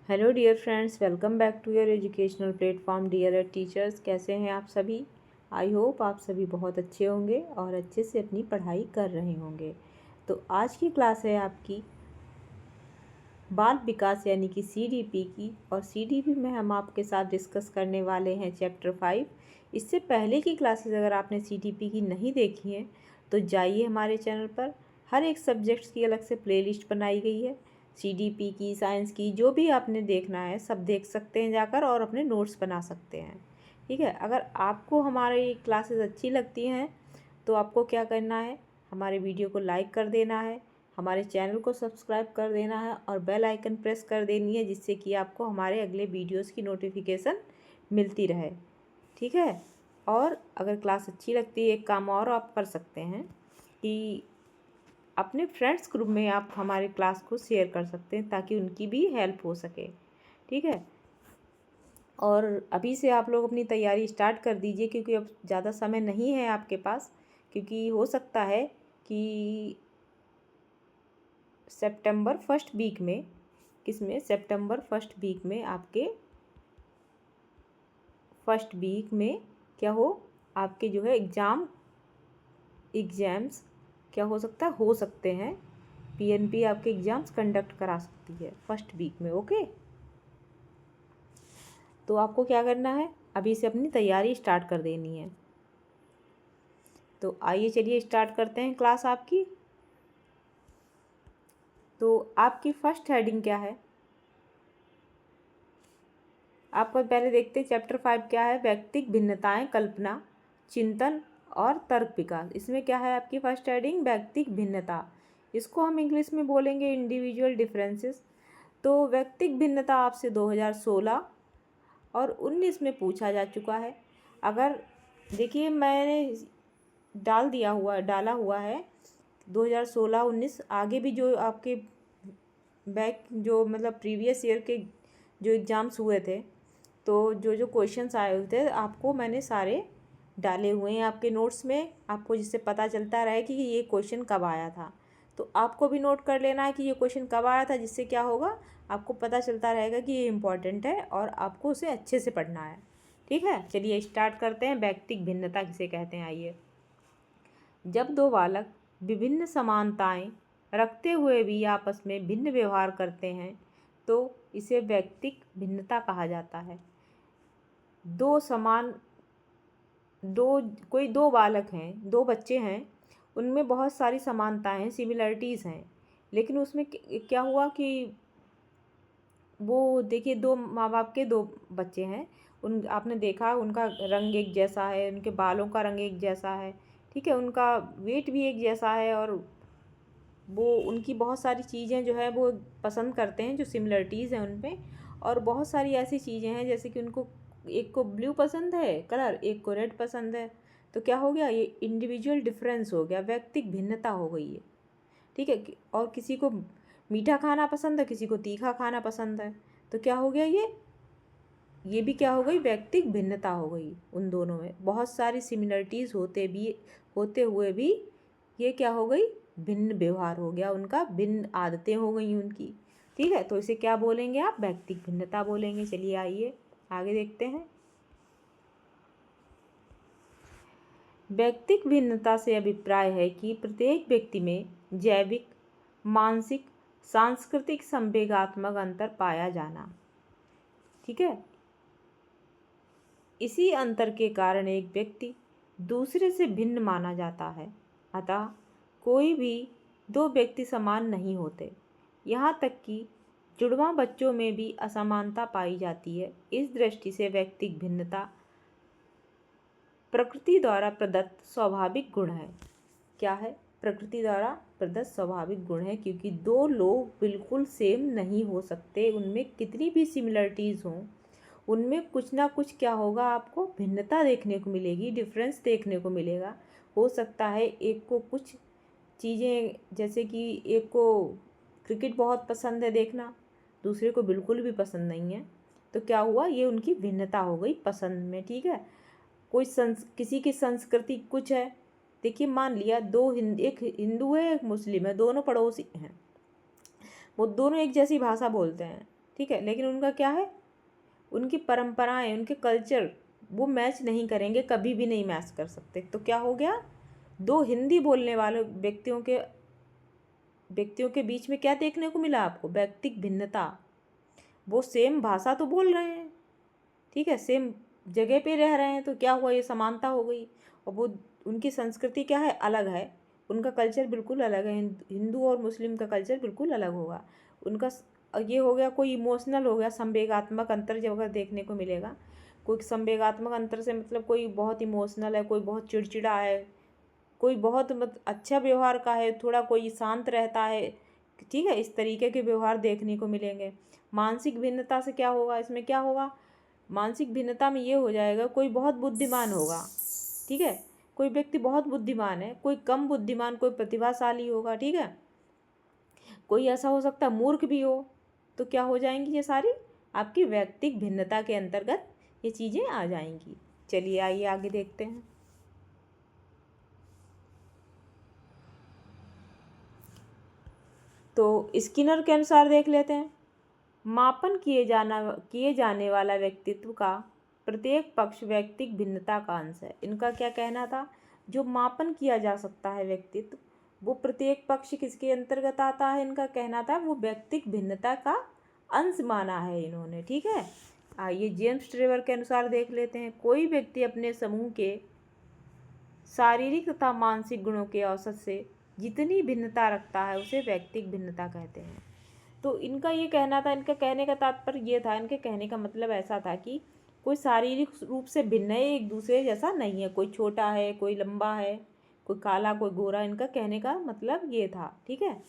Hello dear friends, welcome back to your educational platform dear teachers. कैसे हैं आप सभी? आई होप आप सभी बहुत अच्छे होंगे और अच्छे से अपनी पढ़ाई कर रहे होंगे। तो आज की क्लास है आपकी बाल विकास यानी कि सीडीपी की, और सीडीपी में हम आपके साथ डिस्कस करने वाले हैं चैप्टर 5। इससे पहले की क्लासेस अगर आपने सीडीपी की नहीं देखी हैं तो जाइए हमारे चैनल पर। हर एक सब्जेक्ट्स की अलग से प्लेलिस्ट बनाई गई है। सीडीपी की, साइंस की, जो भी आपने देखना है सब देख सकते हैं जाकर और अपने नोट्स बना सकते हैं। ठीक है, अगर आपको हमारी क्लासेस अच्छी लगती हैं तो आपको क्या करना है, हमारे वीडियो को लाइक कर देना है, हमारे चैनल को सब्सक्राइब कर देना है और बेल आइकन प्रेस कर देनी है, जिससे कि आपको हमारे अगले वीडियोस की नोटिफिकेशन मिलती रहे। ठीक है, और अगर क्लास अच्छी लगती है एक काम और आप कर सकते हैं कि अपने फ्रेंड्स ग्रुप में आप हमारे क्लास को शेयर कर सकते हैं ताकि उनकी भी हेल्प हो सके। ठीक है, और अभी से आप लोग अपनी तैयारी स्टार्ट कर दीजिए क्योंकि अब ज़्यादा समय नहीं है आपके पास, क्योंकि हो सकता है कि सितंबर फर्स्ट वीक में, किसमें, सितंबर फर्स्ट वीक में, आपके फर्स्ट वीक में क्या हो, आपके जो है एग्ज़ाम्स क्या हो सकता है, हो सकते हैं। पीएनपी आपके एग्ज़ाम्स कंडक्ट करा सकती है फर्स्ट वीक में। ओके, तो आपको क्या करना है, अभी से अपनी तैयारी स्टार्ट कर देनी है। तो आइए चलिए स्टार्ट करते हैं क्लास आपकी। तो आपकी फर्स्ट हेडिंग क्या है, आपको पहले देखते हैं चैप्टर 5 क्या है। व्यक्तिक भिन्नताएं, कल्पना, चिंतन और तर्क विकास। इसमें क्या है आपकी फर्स्ट हेडिंग, व्यक्तिक भिन्नता। इसको हम इंग्लिश में बोलेंगे इंडिविजुअल डिफरेंसेस। तो व्यक्तिक भिन्नता आपसे 2016 और 19 में पूछा जा चुका है। अगर देखिए मैंने डाला हुआ है 2016-19, आगे भी जो आपके बैक जो मतलब प्रीवियस ईयर के जो एग्ज़ाम्स हुए थे, तो जो जो क्वेश्चंस आए हुए थे आपको मैंने सारे डाले हुए हैं आपके नोट्स में, आपको जिससे पता चलता रहे कि ये क्वेश्चन कब आया था। तो आपको भी नोट कर लेना है कि ये क्वेश्चन कब आया था, जिससे क्या होगा, आपको पता चलता रहेगा कि ये इम्पॉर्टेंट है और आपको उसे अच्छे से पढ़ना है। ठीक है, चलिए स्टार्ट करते हैं। व्यक्तिक भिन्नता किसे कहते हैं, आइए। जब दो बालक विभिन्न समानताएं रखते हुए भी आपस में भिन्न व्यवहार करते हैं तो इसे व्यक्तिक भिन्नता कहा जाता है। दो समान दो कोई दो बालक हैं, दो बच्चे हैं, उनमें बहुत सारी समानताएं हैं, सिमिलरिटीज़ हैं, लेकिन उसमें क्या हुआ कि वो देखिए दो माँ बाप के दो बच्चे हैं, उन आपने देखा उनका रंग एक जैसा है, उनके बालों का रंग एक जैसा है, ठीक है, उनका वेट भी एक जैसा है, और वो उनकी बहुत सारी चीज़ें जो है वो पसंद करते हैं, जो सिमिलरिटीज़ हैं उनमें। और बहुत सारी ऐसी चीज़ें हैं जैसे कि उनको, एक को ब्लू पसंद है कलर, एक को रेड पसंद है। तो क्या हो गया, ये इंडिविजुअल डिफरेंस हो गया, व्यक्तिक भिन्नता हो गई है। ठीक है, और किसी को मीठा खाना पसंद है, किसी को तीखा खाना पसंद है, तो क्या हो गया, ये भी क्या हो गई, व्यक्तिक भिन्नता हो गई। उन दोनों में बहुत सारी सिमिलरिटीज़ होते हुए भी ये क्या हो गई, भिन्न व्यवहार हो गया उनका, भिन्न आदतें हो गई उनकी। ठीक है, तो इसे क्या बोलेंगे आप, व्यक्तिक भिन्नता बोलेंगे। चलिए आइए आगे देखते हैं। व्यक्तिक भिन्नता से अभिप्राय है कि प्रत्येक व्यक्ति में जैविक, मानसिक, सांस्कृतिक, संवेगात्मक अंतर पाया जाना। ठीक है, इसी अंतर के कारण एक व्यक्ति दूसरे से भिन्न माना जाता है। अतः कोई भी दो व्यक्ति समान नहीं होते। यहाँ तक कि जुड़वां बच्चों में भी असमानता पाई जाती है। इस दृष्टि से व्यक्तिक भिन्नता प्रकृति द्वारा प्रदत्त स्वाभाविक गुण है। क्या है, प्रकृति द्वारा प्रदत्त स्वाभाविक गुण है, क्योंकि दो लोग बिल्कुल सेम नहीं हो सकते, उनमें कितनी भी सिमिलरिटीज़ हों, उनमें कुछ ना कुछ क्या होगा, आपको भिन्नता देखने को मिलेगी, डिफरेंस देखने को मिलेगा। हो सकता है एक को कुछ चीज़ें, जैसे कि एक को क्रिकेट बहुत पसंद है देखना, दूसरे को बिल्कुल भी पसंद नहीं है, तो क्या हुआ, ये उनकी भिन्नता हो गई पसंद में। ठीक है, किसी की संस्कृति कुछ है, देखिए मान लिया एक हिंदू है एक मुस्लिम है, दोनों पड़ोसी हैं, वो दोनों एक जैसी भाषा बोलते हैं, ठीक है, लेकिन उनका क्या है, उनकी परंपराएं, उनके कल्चर वो मैच नहीं करेंगे, कभी भी नहीं मैच कर सकते। तो क्या हो गया, दो हिंदी बोलने वाले व्यक्तियों के बीच में क्या देखने को मिला आपको, व्यक्तिक भिन्नता। वो सेम भाषा तो बोल रहे हैं, ठीक है, सेम जगह पे रह रहे हैं, तो क्या हुआ, ये समानता हो गई। और वो उनकी संस्कृति क्या है, अलग है, उनका कल्चर बिल्कुल अलग है। हिंदू और मुस्लिम का कल्चर बिल्कुल अलग होगा। उनका ये हो गया, कोई इमोशनल हो गया, संवेगात्मक अंतर जब अगर देखने को मिलेगा। कोई संवेगात्मक अंतर से मतलब कोई बहुत इमोशनल है, कोई बहुत चिड़चिड़ा है, कोई बहुत अच्छा व्यवहार का है, थोड़ा कोई शांत रहता है, ठीक है, इस तरीके के व्यवहार देखने को मिलेंगे। मानसिक भिन्नता से क्या होगा, इसमें क्या होगा, मानसिक भिन्नता में ये हो जाएगा, कोई बहुत बुद्धिमान होगा, ठीक है, कोई व्यक्ति बहुत बुद्धिमान है, कोई कम बुद्धिमान, कोई प्रतिभाशाली होगा, ठीक है, कोई ऐसा हो सकता है मूर्ख भी हो। तो क्या हो जाएंगी, ये सारी आपकी व्यक्तिक भिन्नता के अंतर्गत ये चीज़ें आ जाएंगी। चलिए आइए आगे देखते हैं। तो स्किनर के अनुसार देख लेते हैं। मापन किए जाने वाला व्यक्तित्व का प्रत्येक पक्ष व्यक्तिक भिन्नता का अंश है। इनका क्या कहना था, जो मापन किया जा सकता है व्यक्तित्व, वो प्रत्येक पक्ष किसके अंतर्गत आता है, इनका कहना था वो व्यक्तिक भिन्नता का अंश माना है इन्होंने, ठीक है। आइए जेम्स ट्रेवर के अनुसार देख लेते हैं। कोई व्यक्ति अपने समूह के शारीरिक तथा मानसिक गुणों के औसत से जितनी भिन्नता रखता है उसे व्यक्तिक भिन्नता कहते हैं। तो इनका ये कहना था, इनका कहने का तात्पर्य ये था, इनके कहने का मतलब ऐसा था कि कोई शारीरिक रूप से भिन्न है, एक दूसरे जैसा नहीं है, कोई छोटा है, कोई लंबा है, कोई काला, कोई गोरा, इनका कहने का मतलब ये था, ठीक है।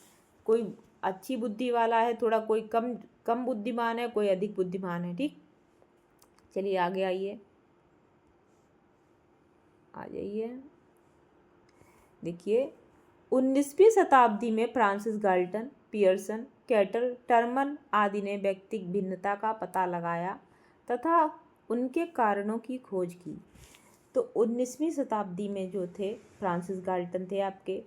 कोई अच्छी बुद्धि वाला है थोड़ा, कोई कम कम बुद्धिमान है, कोई अधिक बुद्धिमान है, ठीक। चलिए आगे आइए, आ जाइए। देखिए 19वीं शताब्दी में Francis Galton, Pearson, cattle, Terman आदि ने व्यक्तिक भिन्नता का पता लगाया तथा उनके कारणों की खोज की। तो 19वीं शताब्दी में जो थे फ्रांसिस गाल्टन थे आपके,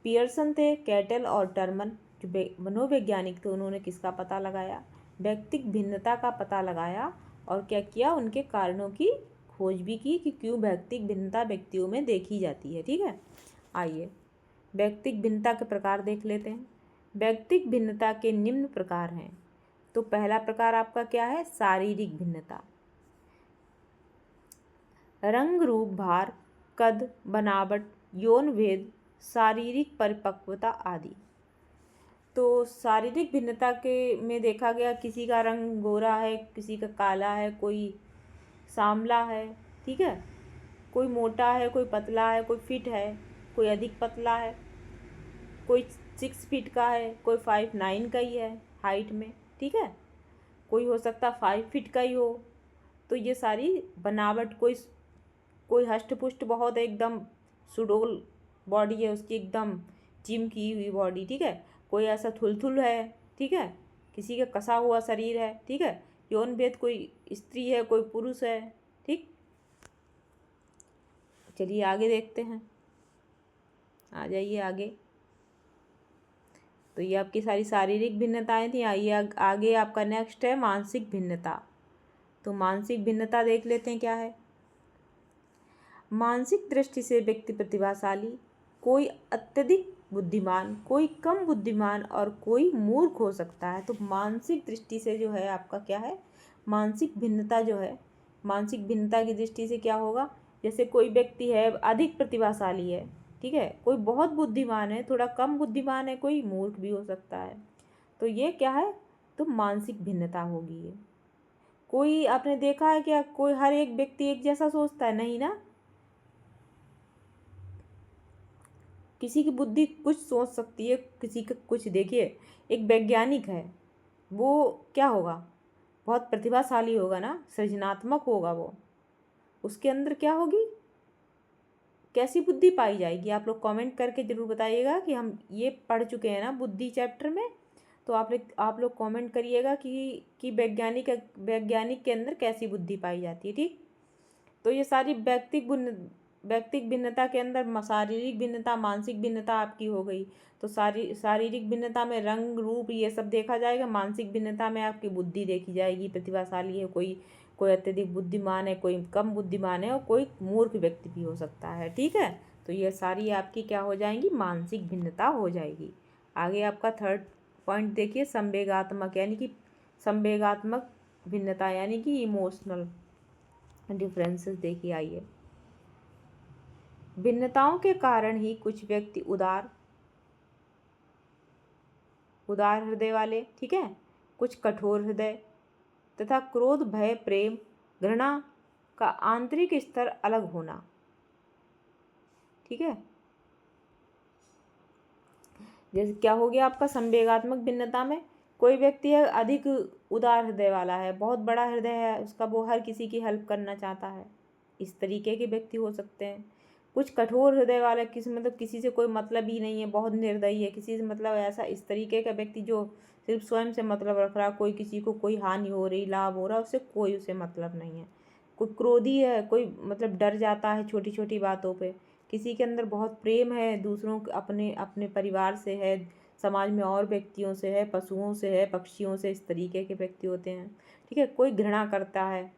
पियर्सन थे, कैटल और टर्मन जो मनोवैज्ञानिक थे, उन्होंने किसका पता लगाया, व्यक्तिक भिन्नता का पता लगाया। और क्या किया, उनके कारणों की खोज भी की कि क्यों व्यक्तिक भिन्नता व्यक्तियों में देखी जाती है, ठीक है। आइए व्यक्तिक भिन्नता के प्रकार देख लेते हैं। व्यक्तिक भिन्नता के निम्न प्रकार हैं। तो पहला प्रकार आपका क्या है, शारीरिक भिन्नता। रंग, रूप, भार, कद, बनावट, यौन भेद, शारीरिक परिपक्वता आदि। तो शारीरिक भिन्नता के में देखा गया, किसी का रंग गोरा है, किसी का काला है, कोई सांवला है, ठीक है, कोई मोटा है, कोई पतला है, कोई फिट है, कोई अधिक पतला है, कोई 6 फीट का है, कोई 5'9" का ही है हाइट में, ठीक है, कोई हो सकता 5 फीट का ही हो। तो ये सारी बनावट, कोई कोई हष्ट पुष्ट बहुत एकदम सुडोल बॉडी है उसकी, एकदम जिम की हुई बॉडी, ठीक है, कोई ऐसा थुलथुल है, ठीक है, किसी का कसा हुआ शरीर है, ठीक है। यौन भेद, कोई स्त्री है, कोई पुरुष है, ठीक। चलिए आगे देखते हैं, आ जाइए आगे। तो ये आपकी सारी शारीरिक भिन्नताएं थी। आइए आगे आपका नेक्स्ट है मानसिक भिन्नता। तो मानसिक भिन्नता देख लेते हैं क्या है। मानसिक दृष्टि से व्यक्ति प्रतिभाशाली, कोई अत्यधिक बुद्धिमान, कोई कम बुद्धिमान और कोई मूर्ख हो सकता है। तो मानसिक दृष्टि से जो है आपका क्या है, मानसिक भिन्नता जो है, मानसिक भिन्नता की दृष्टि से क्या होगा, जैसे कोई व्यक्ति है अधिक प्रतिभाशाली है, ठीक है, कोई बहुत बुद्धिमान है, थोड़ा कम बुद्धिमान है, कोई मूर्ख भी हो सकता है। तो ये क्या है, तो मानसिक भिन्नता होगी ये। कोई आपने देखा है क्या, कोई हर एक व्यक्ति एक जैसा सोचता है, नहीं ना, किसी की बुद्धि कुछ सोच सकती है, किसी का कुछ। देखिए एक वैज्ञानिक है, वो क्या होगा, बहुत प्रतिभाशाली होगा ना, सृजनात्मक होगा वो, उसके अंदर क्या होगी, कैसी बुद्धि पाई जाएगी। आप लोग कमेंट करके ज़रूर बताइएगा कि हम ये पढ़ चुके हैं ना बुद्धि चैप्टर में। तो आप लोग कमेंट करिएगा कि वैज्ञानिक के अंदर कैसी बुद्धि पाई जाती है, ठीक। तो ये सारी व्यक्तिक व्यक्तिक भिन्नता के अंदर शारीरिक भिन्नता, मानसिक भिन्नता आपकी हो गई। तो शारीरिक भिन्नता में रंग, रूप ये सब देखा जाएगा। मानसिक भिन्नता में आपकी बुद्धि देखी जाएगी, प्रतिभाशाली है कोई, कोई अत्यधिक बुद्धिमान है, कोई कम बुद्धिमान है, और कोई मूर्ख व्यक्ति भी हो सकता है। ठीक है, तो ये सारी आपकी क्या हो जाएंगी, मानसिक भिन्नता हो जाएगी। आगे आपका थर्ड पॉइंट देखिए, संवेगात्मक, यानी कि संवेगात्मक भिन्नता, यानी कि इमोशनल डिफरेंसेस देखिए। आइए, भिन्नताओं के कारण ही कुछ व्यक्ति उदार हृदय वाले, ठीक है, कुछ कठोर हृदय तथा क्रोध, भय, प्रेम, घृणा का आंतरिक स्तर अलग होना। ठीक है, जैसे क्या हो गया आपका संवेगात्मक भिन्नता में, कोई व्यक्ति है अधिक उदार हृदय वाला है, बहुत बड़ा हृदय है उसका, वो हर किसी की हेल्प करना चाहता है, इस तरीके के व्यक्ति हो सकते हैं। कुछ कठोर हृदय वाला, किसी से कोई मतलब ही नहीं है, बहुत निर्दयी है, किसी से मतलब ऐसा, इस तरीके का व्यक्ति जो सिर्फ स्वयं से मतलब रख रहा, कोई किसी को कोई हानि हो रही, लाभ हो रहा, उससे कोई उसे मतलब नहीं है। कोई क्रोधी है, कोई मतलब डर जाता है छोटी छोटी बातों पे। किसी के अंदर बहुत प्रेम है, दूसरों अपने अपने परिवार से है, समाज में और व्यक्तियों से है, पशुओं से है, पक्षियों से, इस तरीके के व्यक्ति होते हैं। ठीक है, कोई घृणा करता है,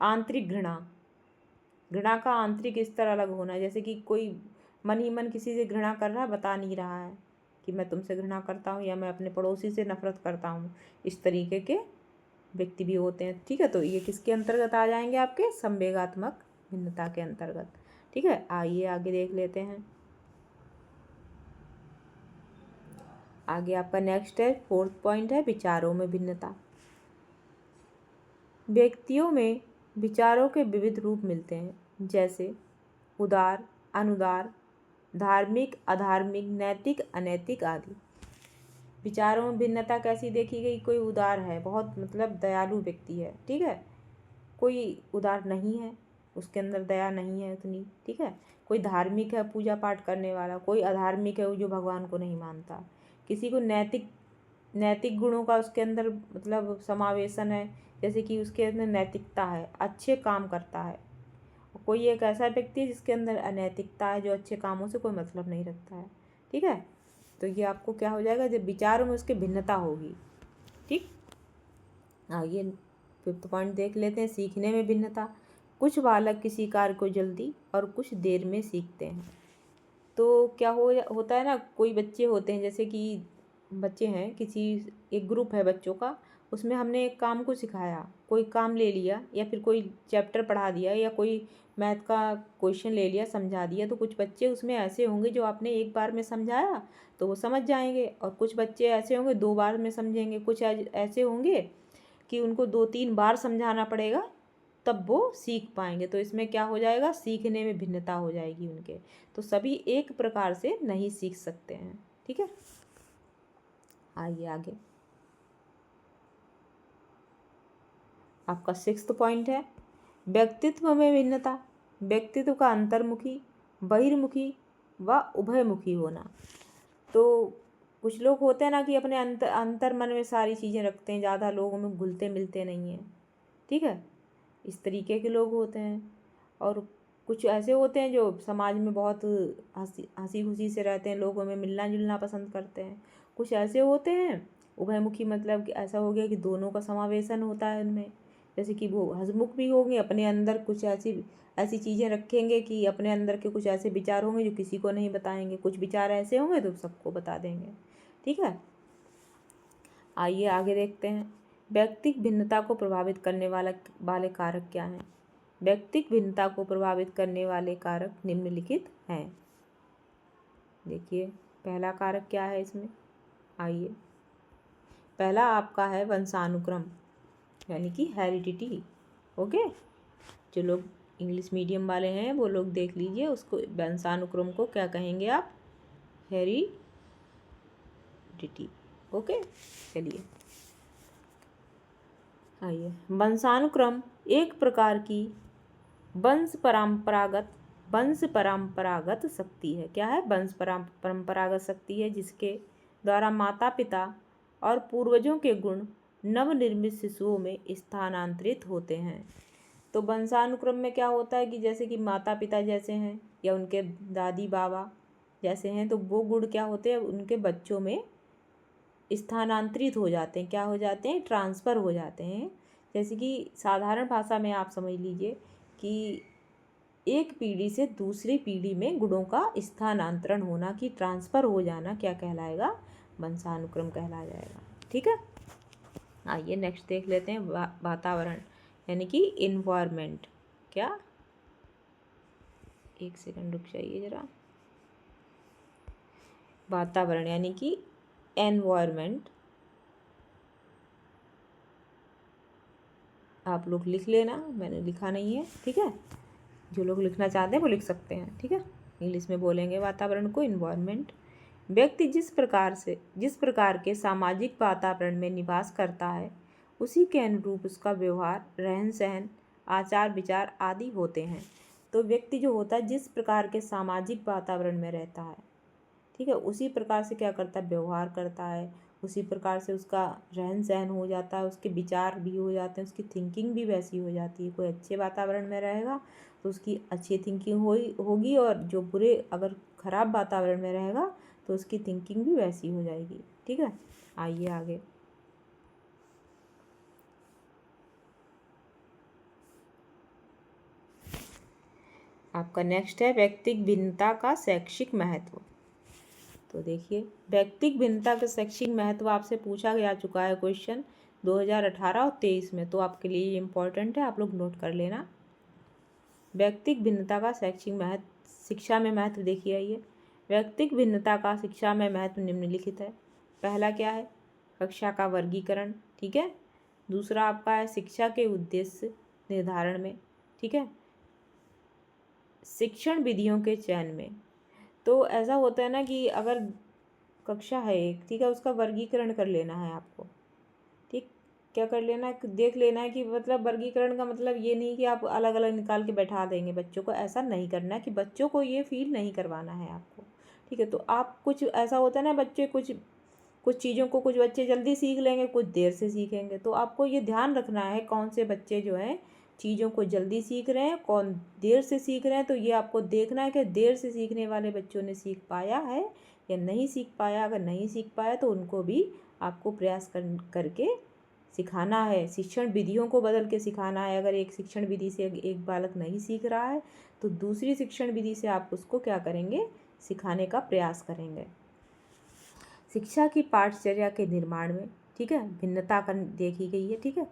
आंतरिक घृणा, घृणा का आंतरिक स्तर अलग होना, जैसे कि कोई मन ही मन किसी से घृणा कर रहा है, बता नहीं रहा है कि मैं तुमसे घृणा करता हूँ या मैं अपने पड़ोसी से नफरत करता हूँ, इस तरीके के व्यक्ति भी होते हैं। ठीक है, तो ये किसके अंतर्गत आ जाएंगे, आपके संवेगात्मक भिन्नता के अंतर्गत। ठीक है, आइए आगे देख लेते हैं। आगे आपका नेक्स्ट है, फोर्थ पॉइंट है, विचारों में भिन्नता। व्यक्तियों में विचारों के विविध रूप मिलते हैं, जैसे उदार, अनुदार, धार्मिक, अधार्मिक, नैतिक, अनैतिक आदि। विचारों में भिन्नता कैसी देखी गई, कोई उदार है, बहुत मतलब दयालु व्यक्ति है, ठीक है, कोई उदार नहीं है, उसके अंदर दया नहीं है उतनी। ठीक है, कोई धार्मिक है, पूजा पाठ करने वाला, कोई अधार्मिक है, वो जो भगवान को नहीं मानता। किसी को नैतिक गुणों का उसके अंदर मतलब समावेशन है, जैसे कि उसके अंदर नैतिकता है, अच्छे काम करता है। कोई एक ऐसा व्यक्ति है जिसके अंदर अनैतिकता है, जो अच्छे कामों से कोई मतलब नहीं रखता है। ठीक है, तो ये आपको क्या हो जाएगा, जब विचारों में उसकी भिन्नता होगी। ठीक, आइए फिफ्थ पॉइंट देख लेते हैं, सीखने में भिन्नता। कुछ बालक किसी कार्य को जल्दी और कुछ देर में सीखते हैं। तो क्या होता है ना, कोई बच्चे होते हैं, जैसे कि बच्चे हैं, किसी एक ग्रुप है बच्चों का, उसमें हमने एक काम को सिखाया, कोई काम ले लिया या फिर कोई चैप्टर पढ़ा दिया या कोई मैथ का क्वेश्चन ले लिया, समझा दिया, तो कुछ बच्चे उसमें ऐसे होंगे जो आपने एक बार में समझाया तो वो समझ जाएंगे, और कुछ बच्चे ऐसे होंगे 2 बार में समझेंगे, कुछ ऐसे होंगे कि उनको 2-3 बार समझाना पड़ेगा तब वो सीख पाएंगे। तो इसमें क्या हो जाएगा, सीखने में भिन्नता हो जाएगी उनके। तो सभी एक प्रकार से नहीं सीख सकते हैं। ठीक है, आइए आगे, आपका सिक्स्थ पॉइंट है, व्यक्तित्व में भिन्नता। व्यक्तित्व का अंतर्मुखी, बहिर्मुखी व उभयमुखी होना। तो कुछ लोग होते हैं ना कि अपने अंतर मन में सारी चीज़ें रखते हैं, ज़्यादा लोगों में घुलते मिलते नहीं हैं। ठीक है, इस तरीके के लोग होते हैं। और कुछ ऐसे होते हैं जो समाज में बहुत हंसी खुशी से रहते हैं, लोगों में मिलना जुलना पसंद करते हैं। कुछ ऐसे होते हैं उभयमुखी, मतलब कि ऐसा हो गया कि दोनों का समावेशन होता है उनमें, जैसे कि वो हंसमुख भी होंगे, अपने अंदर कुछ ऐसी ऐसी चीज़ें रखेंगे कि अपने अंदर के कुछ ऐसे विचार होंगे जो किसी को नहीं बताएंगे, कुछ विचार ऐसे होंगे तो सबको बता देंगे। ठीक है, आइए आगे देखते हैं, व्यक्तिक भिन्नता को प्रभावित करने वाले कारक क्या हैं। व्यक्तिक भिन्नता को प्रभावित करने वाले कारक निम्नलिखित हैं। देखिए पहला कारक क्या है इसमें, आइए, पहला आपका है वंशानुक्रम, यानी कि हेरिडिटी। ओके, जो लोग इंग्लिश मीडियम वाले हैं वो लोग देख लीजिए, उसको वंशानुक्रम को क्या कहेंगे आप, हेरिडिटी। ओके, चलिए आइए, वंशानुक्रम एक प्रकार की वंश परंपरागत शक्ति है। क्या है, वंश परंपरागत शक्ति है, जिसके द्वारा माता पिता और पूर्वजों के गुण नवनिर्मित शिशुओं में स्थानांतरित होते हैं। तो वंशानुक्रम में क्या होता है कि जैसे कि माता पिता जैसे हैं या उनके दादी बाबा जैसे हैं, तो वो गुण क्या होते हैं उनके बच्चों में स्थानांतरित हो जाते हैं, क्या हो जाते हैं, ट्रांसफ़र हो जाते हैं। जैसे कि साधारण भाषा में आप समझ लीजिए कि एक पीढ़ी से दूसरी पीढ़ी में गुणों का स्थानांतरण होना, कि ट्रांसफ़र हो जाना, क्या कहलाएगा, वंशानुक्रम कहला जाएगा। ठीक है, आइए नेक्स्ट देख लेते हैं वातावरण यानी कि इन्वायरमेंट। क्या, एक सेकंड रुक जाइए ज़रा। वातावरण यानी कि एनवायरमेंट, आप लोग लिख लेना, मैंने लिखा नहीं है। ठीक है, जो लोग लिखना चाहते हैं वो लिख सकते हैं। ठीक है, इंग्लिश में बोलेंगे वातावरण को इन्वायरमेंट। व्यक्ति जिस प्रकार के सामाजिक वातावरण में निवास करता है उसी के अनुरूप उसका व्यवहार, रहन सहन, आचार विचार आदि होते हैं। तो व्यक्ति जो होता है जिस प्रकार के सामाजिक वातावरण में रहता है, ठीक है, उसी प्रकार से क्या करता है, व्यवहार करता है, उसी प्रकार से उसका रहन सहन हो जाता है, उसके विचार भी हो जाते हैं, उसकी थिंकिंग भी वैसी हो जाती है। कोई अच्छे वातावरण में रहेगा तो उसकी अच्छी थिंकिंग होगी, और जो बुरे, अगर ख़राब वातावरण में रहेगा तो उसकी थिंकिंग भी वैसी हो जाएगी। ठीक है, आइए आगे। आपका नेक्स्ट है व्यक्तिक भिन्नता का शैक्षिक महत्व। तो देखिए, व्यक्तिक भिन्नता का शैक्षिक महत्व आपसे पूछा जा चुका है क्वेश्चन 2018 और 23 में, तो आपके लिए ये इम्पोर्टेंट है, आप लोग नोट कर लेना। व्यक्तिक भिन्नता का शैक्षिक महत्व, शिक्षा में महत्व देखिए। आइए, व्यक्तिक भिन्नता का शिक्षा में महत्व निम्नलिखित है। पहला क्या है, कक्षा का वर्गीकरण। ठीक है, दूसरा आपका है शिक्षा के उद्देश्य निर्धारण में। ठीक है, शिक्षण विधियों के चयन में। तो ऐसा होता है ना कि अगर कक्षा है एक, ठीक है, उसका वर्गीकरण कर लेना है आपको। ठीक, क्या कर लेना है, देख लेना है कि मतलब वर्गीकरण का मतलब ये नहीं कि आप अलग अलग निकाल के बैठा देंगे बच्चों को, ऐसा नहीं करना है, कि बच्चों को ये फील नहीं करवाना है आपको। ठीक है, तो आप कुछ ऐसा होता है ना, बच्चे कुछ कुछ चीज़ों को, कुछ बच्चे जल्दी सीख लेंगे, कुछ देर से सीखेंगे। तो आपको ये ध्यान रखना है कौन से बच्चे जो हैं चीज़ों को जल्दी सीख रहे हैं, कौन देर से सीख रहे हैं। तो ये आपको देखना है कि देर से सीखने वाले बच्चों ने सीख पाया है या नहीं सीख पाया। अगर नहीं सीख पाया तो उनको भी आपको प्रयास करके सिखाना है, शिक्षण विधियों को बदल के सिखाना है। अगर एक शिक्षण विधि से एक बालक नहीं सीख रहा है तो दूसरी शिक्षण विधि से आप उसको क्या करेंगे, सिखाने का प्रयास करेंगे। शिक्षा की पाठचर्या के निर्माण में, ठीक है, भिन्नता कर देखी गई है। ठीक है,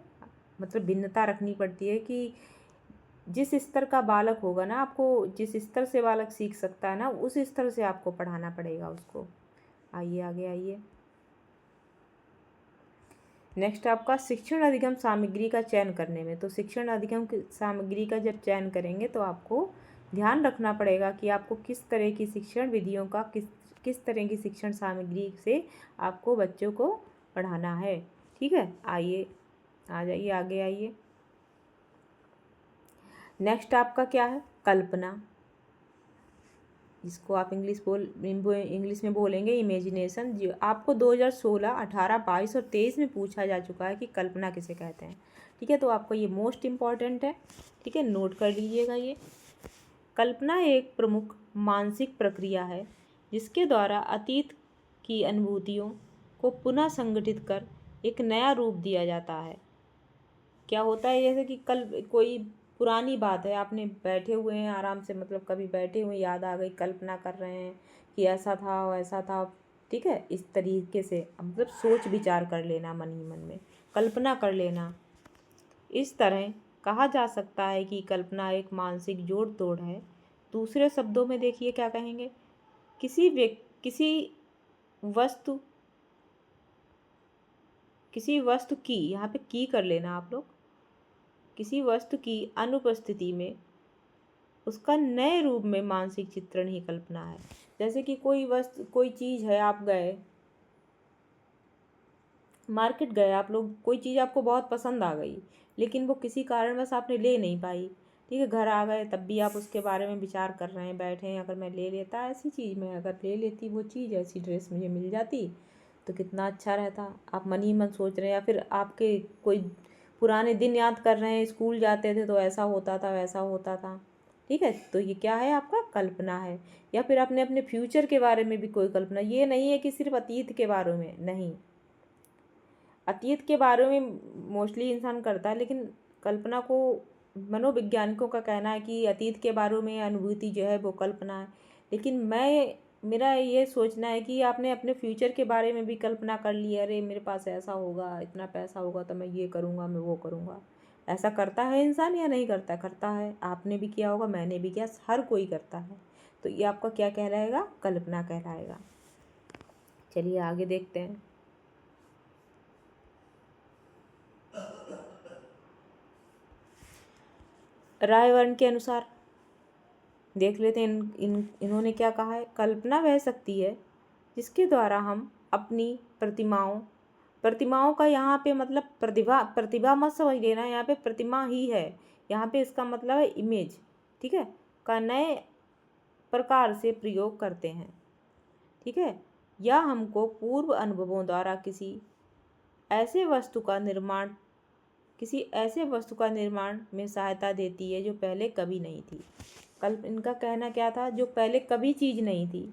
मतलब भिन्नता रखनी पड़ती है कि जिस स्तर का बालक होगा ना, आपको जिस स्तर से बालक सीख सकता है ना, उस स्तर से आपको पढ़ाना पड़ेगा उसको। आइए आगे आइए। नेक्स्ट आपका शिक्षण अधिगम सामग्री का चयन करने में। तो शिक्षण अधिगम की सामग्री का जब चयन करेंगे तो आपको ध्यान रखना पड़ेगा कि आपको किस तरह की शिक्षण विधियों का, किस तरह की शिक्षण सामग्री से आपको बच्चों को पढ़ाना है। ठीक है, आइए आ जाइए, आगे आइए। नेक्स्ट आपका क्या है, कल्पना, जिसको आप इंग्लिश में बोलेंगे इमेजिनेशन। जो आपको 2016, 18, 22 और 23 में पूछा जा चुका है कि कल्पना किसे कहते हैं। ठीक है, तो आपको ये मोस्ट इम्पॉर्टेंट है। ठीक है, नोट कर लीजिएगा ये। कल्पना एक प्रमुख मानसिक प्रक्रिया है जिसके द्वारा अतीत की अनुभूतियों को पुनः संगठित कर एक नया रूप दिया जाता है। क्या होता है, जैसे कि कल कोई पुरानी बात है, आपने बैठे हुए हैं आराम से, मतलब कभी बैठे हुए याद आ गई, कल्पना कर रहे हैं कि ऐसा था वैसा था। ठीक है, इस तरीके से मतलब सोच विचार कर लेना, मन ही मन में कल्पना कर लेना। इस तरह कहा जा सकता है कि कल्पना एक मानसिक जोड़ तोड़ है। दूसरे शब्दों में देखिए क्या कहेंगे, किसी वस्तु की, यहाँ पे की कर लेना आप लोग, किसी वस्तु की अनुपस्थिति में उसका नए रूप में मानसिक चित्रण ही कल्पना है। जैसे कि कोई चीज़ है, आप गए मार्केट, गए आप लोग, कोई चीज़ आपको बहुत पसंद आ गई लेकिन वो किसी कारणवश आपने ले नहीं पाई। ठीक है, घर आ गए तब भी आप उसके बारे में विचार कर रहे हैं, बैठे हैं, अगर मैं ले लेता ऐसी चीज़, मैं अगर ले लेती वो चीज़, ऐसी ड्रेस मुझे मिल जाती तो कितना अच्छा रहता, आप मन ही मन सोच रहे हैं। या फिर आपके कोई पुराने दिन याद कर रहे हैं, स्कूल जाते थे तो ऐसा होता था वैसा होता था, ठीक है। तो ये क्या है, आपका कल्पना है। या फिर आपने अपने फ्यूचर के बारे में भी कोई कल्पना, ये नहीं है कि सिर्फ अतीत के बारे में, नहीं, अतीत के बारे में मोस्टली इंसान करता है, लेकिन कल्पना को मनोवैज्ञानिकों का कहना है कि अतीत के बारे में अनुभूति जो है वो कल्पना है। लेकिन मेरा ये सोचना है कि आपने अपने फ्यूचर के बारे में भी कल्पना कर ली, अरे मेरे पास ऐसा होगा, इतना पैसा होगा तो मैं ये करूँगा, मैं वो करूँगा। ऐसा करता है इंसान या नहीं करता? करता है। आपने भी किया होगा, मैंने भी किया, हर कोई करता है। तो ये आपका क्या कहलाएगा? कल्पना कहलाएगा। चलिए आगे देखते हैं। रायवर्न के अनुसार देख लेते हैं इन्होंने क्या कहा है। कल्पना वह शक्ति है जिसके द्वारा हम अपनी प्रतिमाओं का यहाँ पे मतलब प्रतिभा मत समझ लेना, यहाँ पे प्रतिमा ही है, यहाँ पे इसका मतलब है इमेज, ठीक है, का नए प्रकार से प्रयोग करते हैं, ठीक है। यह हमको पूर्व अनुभवों द्वारा किसी ऐसे वस्तु का निर्माण में सहायता देती है जो पहले कभी नहीं थी। इनका कहना क्या था, जो पहले कभी चीज़ नहीं थी,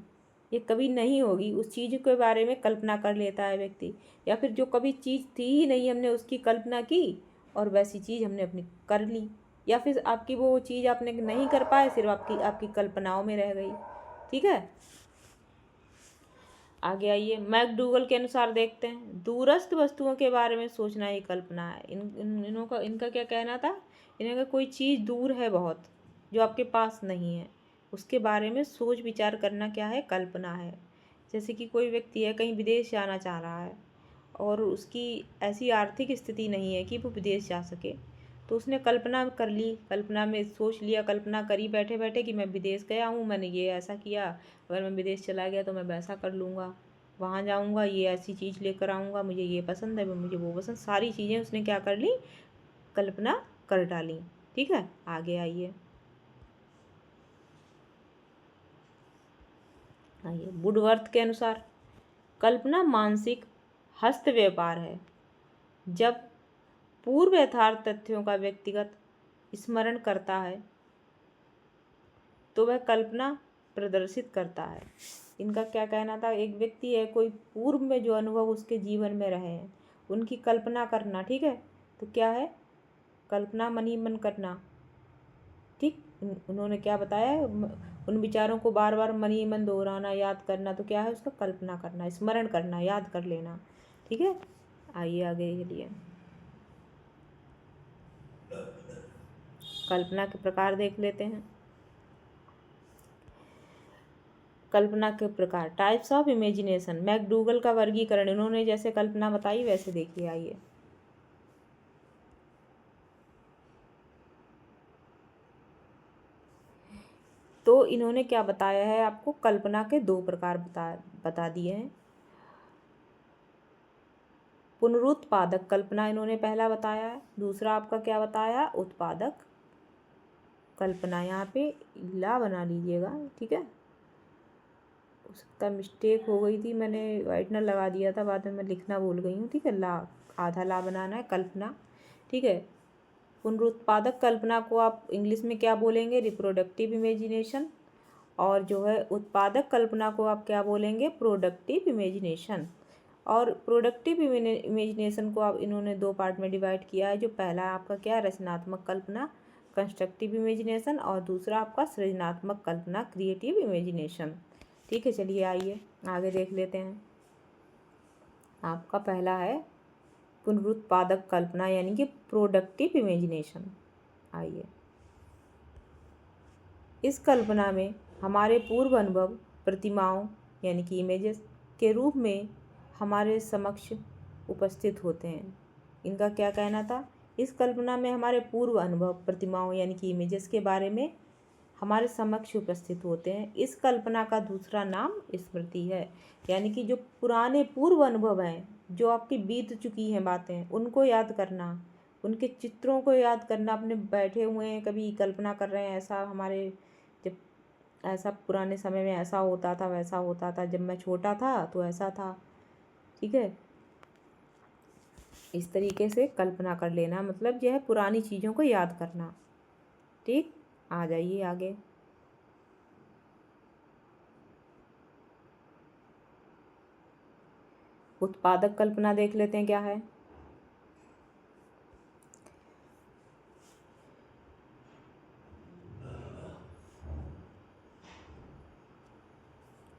ये कभी नहीं होगी, उस चीज़ के बारे में कल्पना कर लेता है व्यक्ति। या फिर जो कभी चीज़ थी ही नहीं, हमने उसकी कल्पना की और वैसी चीज़ हमने अपनी कर ली। या फिर आपकी वो चीज़ आपने नहीं कर पाए, सिर्फ आपकी कल्पनाओं में रह गई, ठीक है। आगे आइए, मैकडूगल के अनुसार देखते हैं, दूरस्थ वस्तुओं के बारे में सोचना ही कल्पना है। इनका क्या कहना था, इनका कोई चीज़ दूर है बहुत, जो आपके पास नहीं है, उसके बारे में सोच विचार करना क्या है, कल्पना है। जैसे कि कोई व्यक्ति है, कहीं विदेश जाना चाह रहा है और उसकी ऐसी आर्थिक स्थिति नहीं है कि वो विदेश जा सके, तो उसने कल्पना कर ली, कल्पना में सोच लिया, कल्पना करी बैठे बैठे कि मैं विदेश गया हूँ, मैंने ये ऐसा किया, अगर मैं विदेश चला गया तो मैं वैसा कर लूँगा, वहाँ जाऊँगा, ये ऐसी चीज़ लेकर आऊँगा, मुझे ये पसंद है, मुझे वो पसंद, सारी चीज़ें उसने क्या कर ली, कल्पना कर डाली, ठीक है। आगे आइए वुडवर्थ के अनुसार कल्पना मानसिक हस्त व्यापार है। जब पूर्व यथार्थ तथ्यों का व्यक्तिगत स्मरण करता है तो वह कल्पना प्रदर्शित करता है। इनका क्या कहना था, एक व्यक्ति है, कोई पूर्व में जो अनुभव उसके जीवन में रहे हैं उनकी कल्पना करना, ठीक है। तो क्या है, कल्पना मन ही मन करना, ठीक। उन्होंने क्या बताया, उन विचारों को बार बार मन ही मन दोहराना, याद करना, तो क्या है उसका कल्पना करना, स्मरण करना, याद कर लेना, ठीक है। आइए आगे के लिए कल्पना के प्रकार देख लेते हैं। कल्पना के प्रकार, टाइप्स ऑफ इमेजिनेशन, मैकडूगल का वर्गीकरण, इन्होंने जैसे कल्पना बताई वैसे देखिए। आइए तो इन्होंने क्या बताया है, आपको कल्पना के दो प्रकार बता दिए हैं। पुनरुत्पादक कल्पना इन्होंने पहला बताया है, दूसरा आपका क्या बताया, उत्पादक कल्पना। यहाँ पे ला बना लीजिएगा, ठीक है। हो सकता मिस्टेक हो गई थी, मैंने वाइटनर लगा दिया था, बाद में मैं लिखना भूल गई हूँ, ठीक है। ला, आधा ला बनाना है, कल्पना, ठीक है। पुनरुत्पादक कल्पना को आप इंग्लिश में क्या बोलेंगे, रिप्रोडक्टिव इमेजिनेशन। और जो है उत्पादक कल्पना को आप क्या बोलेंगे, प्रोडक्टिव इमेजिनेशन। और प्रोडक्टिव इमेजिनेशन को आप इन्होंने दो पार्ट में डिवाइड किया है। जो पहला आपका क्या है, रचनात्मक कल्पना, कंस्ट्रक्टिव इमेजिनेशन, और दूसरा आपका सृजनात्मक कल्पना, क्रिएटिव इमेजिनेशन, ठीक है। चलिए आइए आगे देख लेते हैं। आपका पहला है पुनरुत्पादक कल्पना यानी कि प्रोडक्टिव इमेजिनेशन। आइए, इस कल्पना में हमारे पूर्व अनुभव प्रतिमाओं यानी कि इमेजेस के रूप में हमारे समक्ष उपस्थित होते हैं। इनका क्या कहना था, इस कल्पना में हमारे पूर्व अनुभव प्रतिमाओं यानी कि इमेजेस के बारे में हमारे समक्ष उपस्थित होते हैं। इस कल्पना का दूसरा नाम स्मृति है, यानी कि जो पुराने पूर्व अनुभव हैं, जो आपकी बीत चुकी हैं बातें, उनको याद करना, उनके चित्रों को याद करना। अपने बैठे हुए हैं, कभी कल्पना कर रहे हैं, ऐसा हमारे जब ऐसा पुराने समय में ऐसा होता था, वैसा होता था, जब मैं छोटा था तो ऐसा था, ठीक है। इस तरीके से कल्पना कर लेना, मतलब यह है पुरानी चीज़ों को याद करना। ठीक, आ जाइए आगे। उत्पादक कल्पना देख लेते हैं क्या है।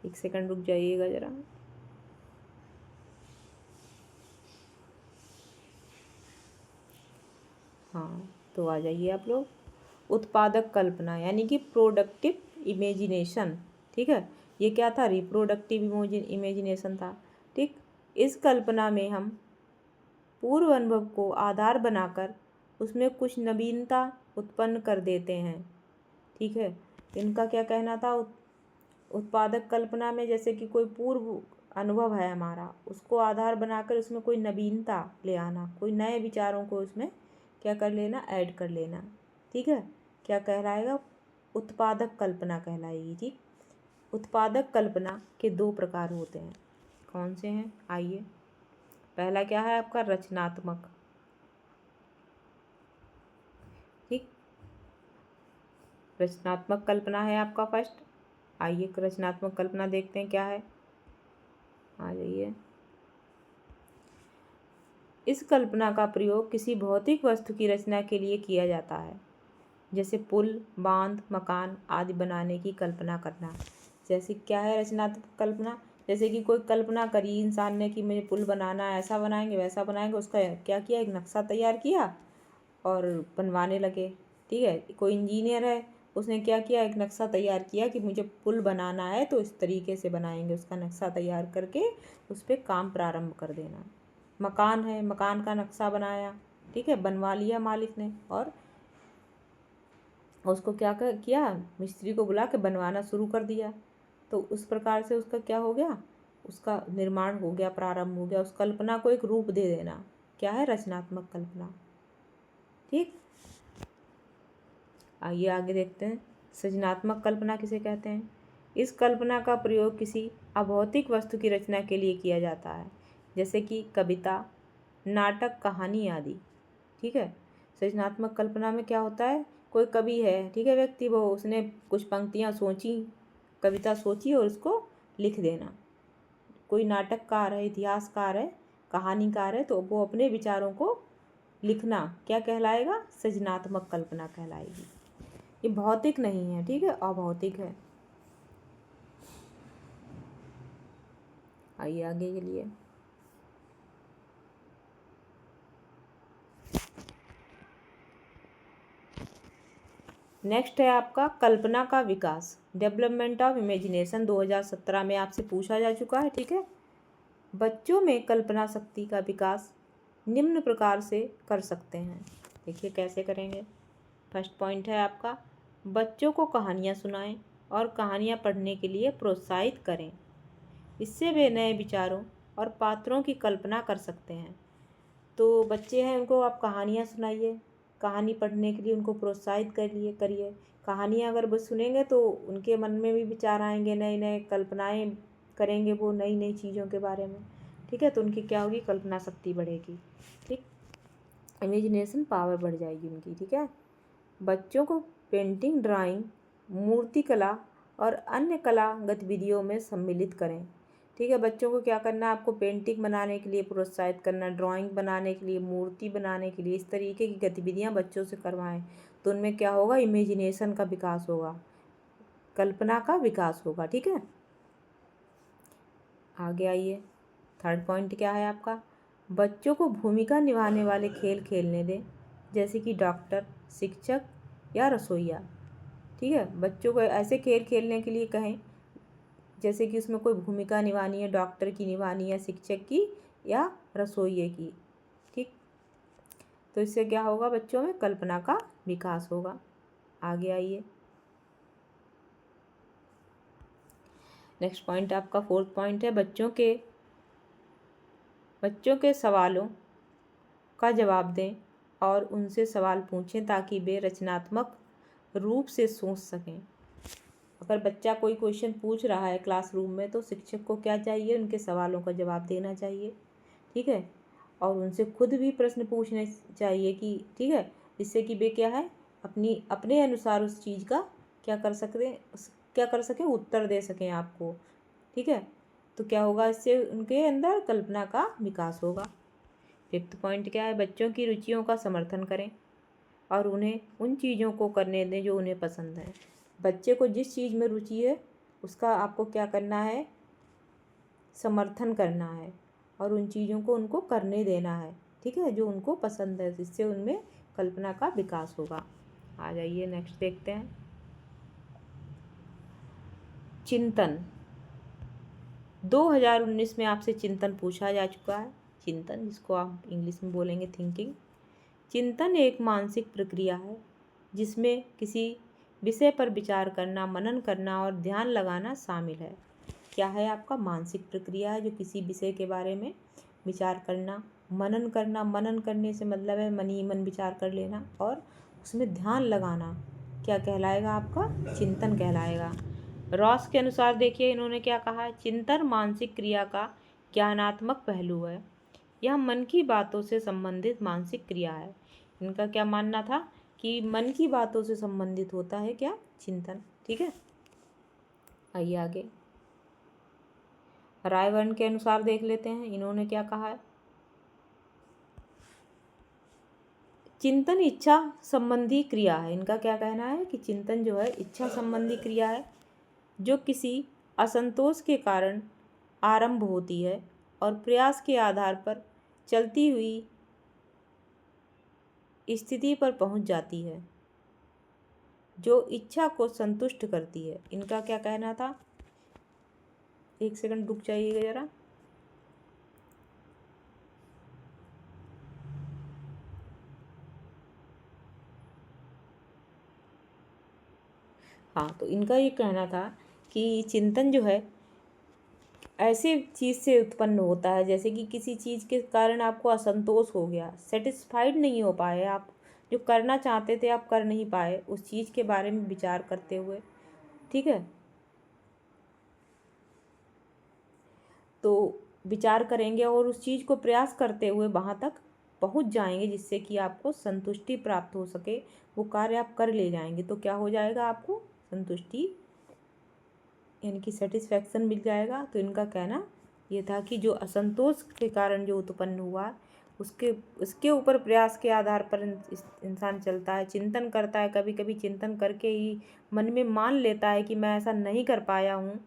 एक सेकंड रुक जाइएगा ज़रा। हाँ, तो आ जाइए आप लोग। उत्पादक कल्पना यानी कि प्रोडक्टिव इमेजिनेशन। ठीक है, ये क्या था, रिप्रोडक्टिव इमेजिनेशन था। ठीक, इस कल्पना में हम पूर्व अनुभव को आधार बनाकर उसमें कुछ नवीनता उत्पन्न कर देते हैं। ठीक है, इनका क्या कहना था, उत्पादक कल्पना में जैसे कि कोई पूर्व अनुभव है हमारा, उसको आधार बनाकर उसमें कोई नवीनता ले आना, कोई नए विचारों को उसमें क्या कर लेना, ऐड कर लेना। ठीक है, क्या कहलाएगा, उत्पादक कल्पना कहलाएगी। ठीक, उत्पादक कल्पना के दो प्रकार होते हैं। कौन से हैं, आइए। पहला क्या है आपका, रचनात्मक। ठीक, रचनात्मक कल्पना है आपका फर्स्ट। आइए रचनात्मक कल्पना देखते हैं क्या है, आ जाइए। इस कल्पना का प्रयोग किसी भौतिक वस्तु की रचना के लिए किया जाता है, जैसे पुल, बांध, मकान आदि बनाने की कल्पना करना। जैसे क्या है रचनात्मक कल्पना, जैसे कि कोई कल्पना करी इंसान ने कि मुझे पुल बनाना है, ऐसा बनाएंगे वैसा बनाएंगे, उसका क्या किया, एक नक्शा तैयार किया और बनवाने लगे। ठीक है, कोई इंजीनियर है, उसने क्या किया, एक नक्शा तैयार किया कि मुझे पुल बनाना है तो इस तरीके से बनाएंगे, उसका नक्शा तैयार करके उस पर काम प्रारंभ कर देना। मकान है, मकान का नक्शा बनाया, ठीक है, बनवा लिया मालिक ने, और उसको किया, मिस्त्री को बुला के बनवाना शुरू कर दिया। तो उस प्रकार से उसका क्या हो गया, उसका निर्माण हो गया, प्रारंभ हो गया। उस कल्पना को एक रूप दे देना, क्या है, रचनात्मक कल्पना। ठीक, आइए आगे देखते हैं, सृजनात्मक कल्पना किसे कहते हैं। इस कल्पना का प्रयोग किसी अभौतिक वस्तु की रचना के लिए किया जाता है, जैसे कि कविता, नाटक, कहानी आदि। ठीक है, सृजनात्मक कल्पना में क्या होता है, कोई कवि है, ठीक है, व्यक्ति, वो उसने कुछ पंक्तियाँ सोची, कविता सोची और उसको लिख देना। कोई नाटककार है, इतिहासकार है, कहानीकार है, तो वो अपने विचारों को लिखना क्या कहलाएगा, सृजनात्मक कल्पना कहलाएगी। ये भौतिक नहीं है, ठीक है, अभौतिक है। आइए आगे के लिए। नेक्स्ट है आपका कल्पना का विकास, डेवलपमेंट ऑफ इमेजिनेशन, 2017 में आपसे पूछा जा चुका है। ठीक है, बच्चों में कल्पना शक्ति का विकास निम्न प्रकार से कर सकते हैं। देखिए कैसे करेंगे। फर्स्ट पॉइंट है आपका, बच्चों को कहानियाँ सुनाएं और कहानियाँ पढ़ने के लिए प्रोत्साहित करें। इससे वे नए विचारों और पात्रों की कल्पना कर सकते हैं। तो बच्चे हैं, उनको आप कहानियाँ सुनाइए, कहानी पढ़ने के लिए उनको प्रोत्साहित करिए। कहानियाँ अगर वो सुनेंगे तो उनके मन में भी विचार आएंगे, नए नए कल्पनाएँ करेंगे वो नई नई चीज़ों के बारे में। ठीक है, तो उनकी क्या होगी, कल्पना शक्ति बढ़ेगी। ठीक, इमेजिनेशन पावर बढ़ जाएगी उनकी। ठीक है, बच्चों को पेंटिंग, ड्राइंग, मूर्ति कला और अन्य कला गतिविधियों में सम्मिलित करें। ठीक है, बच्चों को क्या करना है, आपको पेंटिंग बनाने के लिए प्रोत्साहित करना, ड्राइंग बनाने के लिए, मूर्ति बनाने के लिए, इस तरीके की गतिविधियां बच्चों से करवाएं। तो उनमें क्या होगा, इमेजिनेशन का विकास होगा, कल्पना का विकास होगा। ठीक है, आगे आइए। थर्ड पॉइंट क्या है आपका, बच्चों को भूमिका निभाने वाले खेल खेलने दें, जैसे कि डॉक्टर, शिक्षक या रसोइया। ठीक है, बच्चों को ऐसे खेल खेलने के लिए कहें जैसे कि उसमें कोई भूमिका निभानी है, डॉक्टर की निभानी है, शिक्षक की या रसोइये की। ठीक, तो इससे क्या होगा, बच्चों में कल्पना का विकास होगा। आगे आइए। नेक्स्ट पॉइंट आपका फोर्थ पॉइंट है, बच्चों के सवालों का जवाब दें और उनसे सवाल पूछें ताकि वे रचनात्मक रूप से सोच सकें। अगर बच्चा कोई क्वेश्चन पूछ रहा है क्लासरूम में, तो शिक्षक को क्या चाहिए, उनके सवालों का जवाब देना चाहिए। ठीक है, और उनसे खुद भी प्रश्न पूछने चाहिए कि ठीक है, जिससे कि वे क्या है अपने अनुसार उस चीज़ का क्या कर सकें, उत्तर दे सकें आपको। ठीक है, तो क्या होगा, इससे उनके अंदर कल्पना का विकास होगा। 5th पॉइंट क्या है, बच्चों की रुचियों का समर्थन करें और उन्हें उन चीज़ों को करने दें जो उन्हें पसंद है। बच्चे को जिस चीज़ में रुचि है उसका आपको क्या करना है, समर्थन करना है और उन चीज़ों को उनको करने देना है। ठीक है, जो उनको पसंद है, जिससे उनमें कल्पना का विकास होगा। आ जाइए नेक्स्ट देखते हैं, चिंतन। 2019 में आपसे चिंतन पूछा जा चुका है। चिंतन, जिसको आप इंग्लिश में बोलेंगे थिंकिंग। चिंतन एक मानसिक प्रक्रिया है जिसमें किसी विषय पर विचार करना, मनन करना और ध्यान लगाना शामिल है। क्या है आपका, मानसिक प्रक्रिया है जो किसी विषय के बारे में विचार करना, मनन करना। मनन करने से मतलब है मन ही मन विचार कर लेना, और उसमें ध्यान लगाना क्या कहलाएगा आपका, चिंतन कहलाएगा। रॉस के अनुसार देखिए इन्होंने क्या कहा है, चिंतन मानसिक क्रिया का ज्ञानात्मक पहलू है। यह मन की बातों से संबंधित मानसिक क्रिया है। इनका क्या मानना था कि मन की बातों से संबंधित होता है क्या, चिंतन। ठीक है, आइए आगे रायवर्न के अनुसार देख लेते हैं, इन्होंने क्या कहा है। चिंतन इच्छा संबंधी क्रिया है। इनका क्या कहना है कि चिंतन जो है इच्छा संबंधी क्रिया है जो किसी असंतोष के कारण आरंभ होती है और प्रयास के आधार पर चलती हुई स्थिति पर पहुंच जाती है जो इच्छा को संतुष्ट करती है। इनका क्या कहना था, एक सेकंड रुक जाइएगा जरा। हाँ, तो इनका ये कहना था कि चिंतन जो है ऐसे चीज़ से उत्पन्न होता है, जैसे कि किसी चीज़ के कारण आपको असंतोष हो गया, सेटिस्फाइड नहीं हो पाए, आप जो करना चाहते थे आप कर नहीं पाए उस चीज़ के बारे में विचार करते हुए। ठीक है, तो विचार करेंगे और उस चीज़ को प्रयास करते हुए वहाँ तक पहुँच जाएंगे जिससे कि आपको संतुष्टि प्राप्त हो सके, वो कार्य आप कर ले जाएंगे तो क्या हो जाएगा, आपको संतुष्टि यानी कि सेटिस्फैक्शन मिल जाएगा। तो इनका कहना ये था कि जो असंतोष के कारण जो उत्पन्न हुआ उसके ऊपर प्रयास के आधार पर इंसान चलता है, चिंतन करता है। कभी कभी चिंतन करके ही मन में मान लेता है कि मैं ऐसा नहीं कर पाया हूँ,